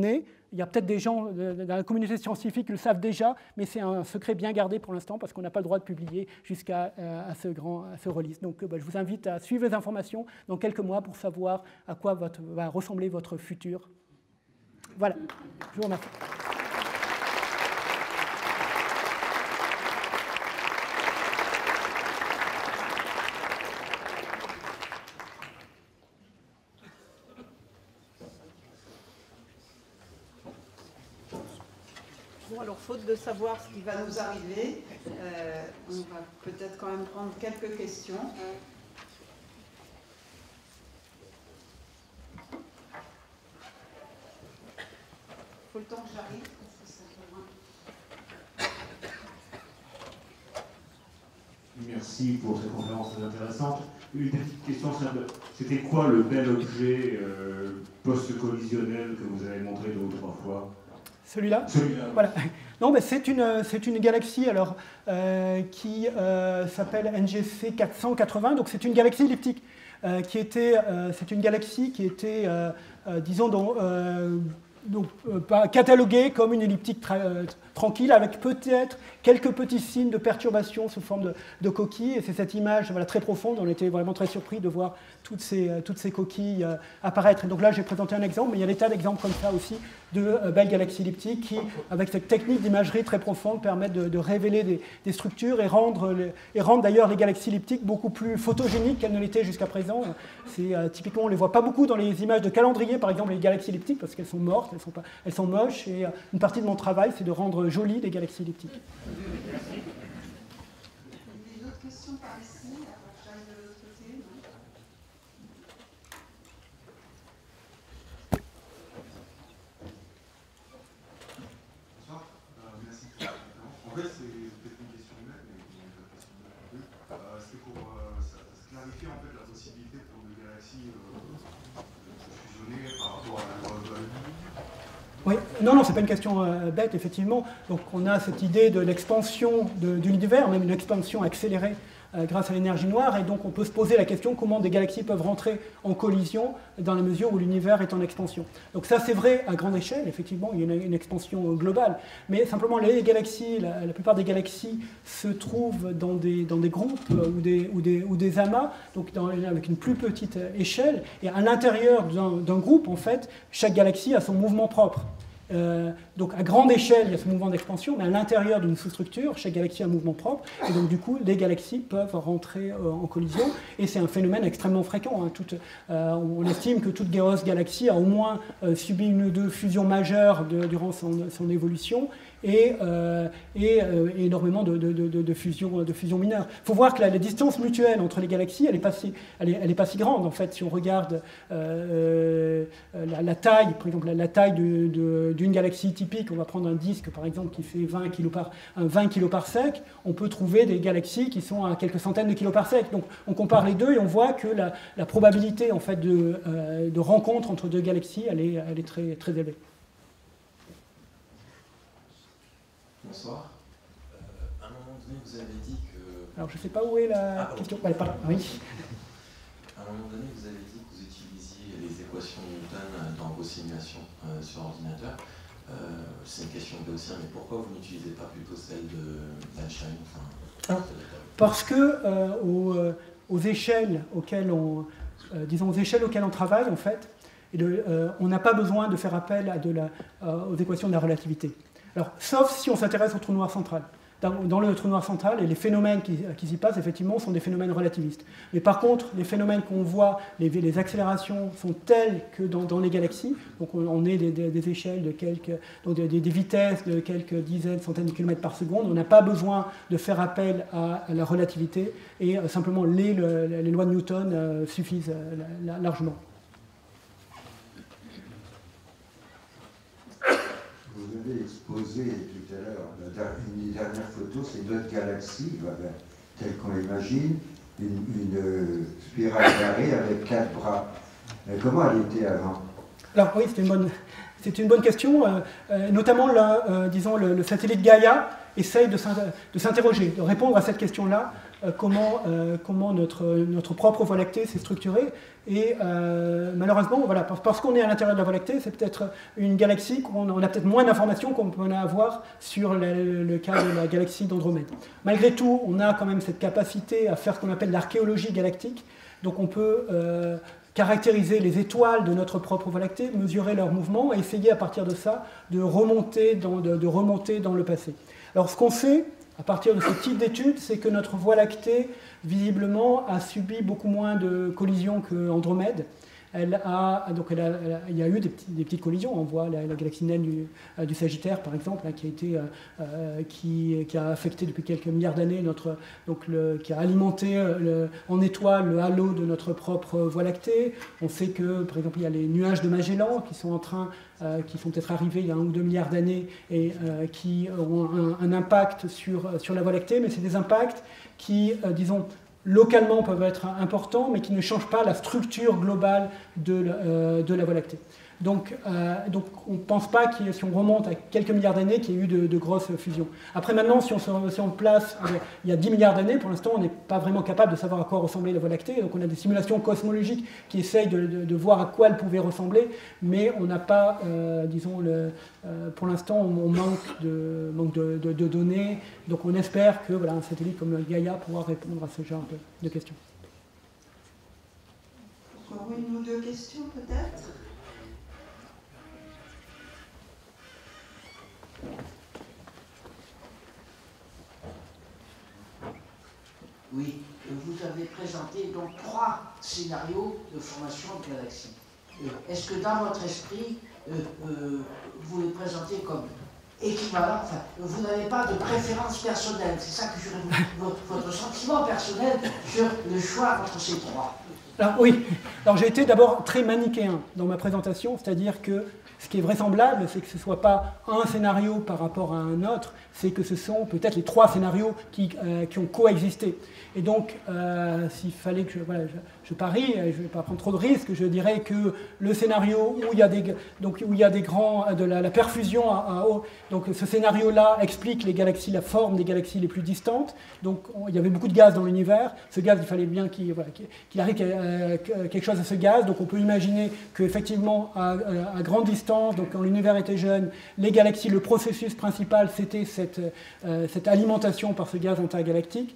[SPEAKER 2] est. Il y a peut-être des gens dans la communauté scientifique qui le savent déjà, mais c'est un secret bien gardé pour l'instant parce qu'on n'a pas le droit de publier jusqu'à ce release. Donc je vous invite à suivre les informations dans quelques mois pour savoir à quoi va ressembler votre futur. Voilà, je vous remercie.
[SPEAKER 1] Bon, alors, faute de savoir ce qui va nous arriver, on va peut-être quand même prendre quelques questions. Il faut le temps que j'arrive, parce que c'est un peu loin.
[SPEAKER 3] Merci pour cette conférence très intéressante. Une petite question simple. C'était quoi le bel objet post-collisionnel que vous avez montré 2 ou 3 fois?
[SPEAKER 2] Celui-là?
[SPEAKER 3] Celui-là.
[SPEAKER 2] Voilà. Non, mais c'est une galaxie alors, qui s'appelle NGC 480, donc c'est une galaxie elliptique. C'est une galaxie qui était, disons, pas cataloguée comme une elliptique tranquille, avec peut-être quelques petits signes de perturbation sous forme de coquilles. Et c'est cette image voilà, très profonde. On était vraiment très surpris de voir toutes ces coquilles apparaître. Et donc là, j'ai présenté un exemple, mais il y a des tas d'exemples comme ça aussi de belles galaxies elliptiques qui, avec cette technique d'imagerie très profonde, permettent de révéler des structures et rendre d'ailleurs les galaxies elliptiques beaucoup plus photogéniques qu'elles ne l'étaient jusqu'à présent. Typiquement, on ne les voit pas beaucoup dans les images de calendrier, par exemple, les galaxies elliptiques, parce qu'elles sont mortes, elles sont moches. Et une partie de mon travail, c'est de rendre jolies les galaxies elliptiques.
[SPEAKER 1] Des autres questions par ici, alors j'arrive de l'autre côté.
[SPEAKER 4] Bonsoir, merci pour la conférence. En fait, c'est peut-être une question humaine, mais une question humaine. C'est pour clarifier en fait la possibilité pour des galaxies de fusionner par rapport à la loi de Hubble.
[SPEAKER 2] Oui, non, c'est pas une question bête, effectivement. Donc on a cette idée de l'expansion de l'univers, même une expansion accélérée grâce à l'énergie noire, et donc on peut se poser la question comment des galaxies peuvent rentrer en collision dans la mesure où l'univers est en expansion. Donc ça c'est vrai à grande échelle, effectivement, il y a une expansion globale, mais simplement les galaxies, la plupart des galaxies se trouvent dans des groupes ou des amas, donc avec une plus petite échelle, et à l'intérieur d'un groupe, en fait, chaque galaxie a son mouvement propre. Donc à grande échelle, il y a ce mouvement d'expansion, mais à l'intérieur d'une sous-structure, chaque galaxie a un mouvement propre, et donc du coup, les galaxies peuvent rentrer en collision, et c'est un phénomène extrêmément fréquent. On estime que toute grosse galaxie a au moins subi 1 ou 2 fusions majeures durant son évolution, et énormément de fusions mineures. Il faut voir que la distance mutuelle entre les galaxies, elle n'est pas si grande, en fait, si on regarde la taille, par exemple, la taille d'une galaxie typique. On va prendre un disque, par exemple, qui fait 20 kg par sec, on peut trouver des galaxies qui sont à quelques centaines de kilos par sec. Donc on compare les deux et on voit que la probabilité en fait, de rencontre entre 2 galaxies, elle est très, très élevée.
[SPEAKER 5] Bonsoir. À un moment donné, vous avez dit que...
[SPEAKER 2] Alors je ne sais pas où est la question. Oui.
[SPEAKER 5] À un moment donné, vous avez dit que vous utilisiez les équations de Newton dans vos simulations sur ordinateur. C'est une question gaussienne, mais pourquoi vous n'utilisez pas plutôt celle d'Einstein
[SPEAKER 2] Parce que aux échelles auxquelles on travaille, en fait, on n'a pas besoin de faire appel aux équations de la relativité. Alors, sauf si on s'intéresse au trou noir central. Dans le trou noir central, et les phénomènes qui s'y passent, effectivement, sont des phénomènes relativistes. Mais par contre, les phénomènes qu'on voit, les accélérations sont telles que dans les galaxies, donc on est des échelles de des vitesses de quelques dizaines, centaines de kilomètres par seconde, on n'a pas besoin de faire appel à la relativité, et simplement les lois de Newton suffisent largement.
[SPEAKER 6] Vous avez exposé tout à l'heure, une dernière photo, c'est notre galaxie, telle qu'on l'imagine, une spirale carrée avec 4 bras. Comment elle était avant?
[SPEAKER 2] Alors oui, c'est une bonne question. Notamment, le satellite Gaïa essaye de s'interroger, de répondre à cette question-là, comment notre propre Voie lactée s'est structurée. Et malheureusement, voilà, parce qu'on est à l'intérieur de la Voie lactée, c'est peut-être une galaxie qu'on a peut-être moins d'informations qu'on peut en avoir sur le cas de la galaxie d'Andromède. Malgré tout, on a quand même cette capacité à faire ce qu'on appelle l'archéologie galactique. Donc on peut caractériser les étoiles de notre propre Voie lactée, mesurer leur mouvement et essayer à partir de ça de remonter dans le passé. Alors ce qu'on sait, à partir de ce type d'études, c'est que notre Voie lactée, visiblement, a subi beaucoup moins de collisions qu'Andromède. il y a eu des petites collisions. On voit la galaxie naine du Sagittaire, par exemple, hein, qui a affecté depuis quelques milliards d'années qui a alimenté en étoile le halo de notre propre Voie lactée. On sait que, par exemple, il y a les nuages de Magellan qui sont peut-être arrivés il y a 1 ou 2 milliards d'années et qui ont un impact sur la Voie lactée, mais c'est des impacts qui, disons, localement peuvent être importants, mais qui ne changent pas la structure globale de la Voie lactée. Donc on ne pense pas si on remonte à quelques milliards d'années, qu'il y ait eu de grosses fusions. Après maintenant, si on place il y a 10 milliards d'années, pour l'instant, on n'est pas vraiment capable de savoir à quoi ressemblait la Voie lactée. Donc on a des simulations cosmologiques qui essayent de voir à quoi elle pouvait ressembler, mais on n'a pas, pour l'instant, on manque de données. Donc on espère que un satellite comme Gaïa pourra répondre à ce genre de questions.
[SPEAKER 1] Encore 1 ou 2 questions peut-être?
[SPEAKER 7] Oui, vous avez présenté donc 3 scénarios de formation de galaxies. Est-ce que dans votre esprit, vous les présentez comme équivalents? Enfin, vous n'avez pas de préférence personnelle, c'est ça que je voudrais votre sentiment personnel sur le choix entre ces 3.
[SPEAKER 2] Alors oui, j'ai été d'abord très manichéen dans ma présentation, c'est-à-dire que ce qui est vraisemblable, c'est que ce ne soit pas un scénario par rapport à un autre, c'est que ce sont peut-être les 3 scénarios qui ont coexisté. Et donc, s'il fallait que je parie, je ne vais pas prendre trop de risques, je dirais que le scénario où il y a la perfusion donc ce scénario-là explique la forme des galaxies les plus distantes. Donc il y avait beaucoup de gaz dans l'univers. Ce gaz, il fallait bien qu'il arrive quelque chose à ce gaz. Donc on peut imaginer qu'effectivement, à grande distance, donc quand l'univers était jeune, les galaxies, le processus principal, c'était cette alimentation par ce gaz intergalactique.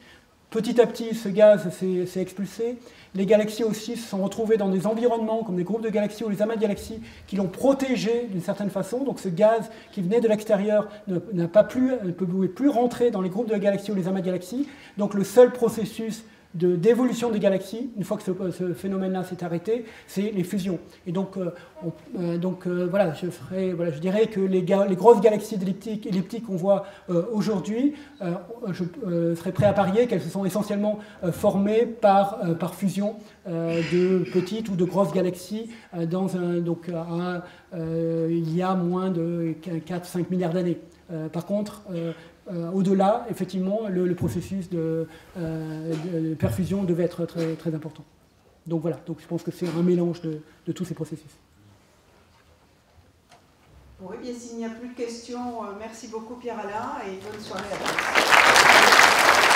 [SPEAKER 2] Petit à petit, ce gaz s'est expulsé. Les galaxies aussi se sont retrouvées dans des environnements comme des groupes de galaxies ou les amas de galaxies qui l'ont protégé d'une certaine façon. Donc ce gaz qui venait de l'extérieur ne pouvait plus rentrer dans les groupes de galaxies ou les amas de galaxies. Donc le seul processus d'évolution des galaxies, une fois que ce phénomène-là s'est arrêté, c'est les fusions. Et donc, je dirais que les grosses galaxies elliptiques qu'on voit aujourd'hui, je serais prêt à parier qu'elles se sont essentiellement formées par fusion de petites ou de grosses galaxies il y a moins de 4-5 milliards d'années. Par contre, au-delà, effectivement, le processus de perfusion devait être très, très important. Donc voilà, donc je pense que c'est un mélange de tous ces processus.
[SPEAKER 1] Oui, bien s'il n'y a plus de questions, merci beaucoup Pierre-Alain et bonne soirée à tous.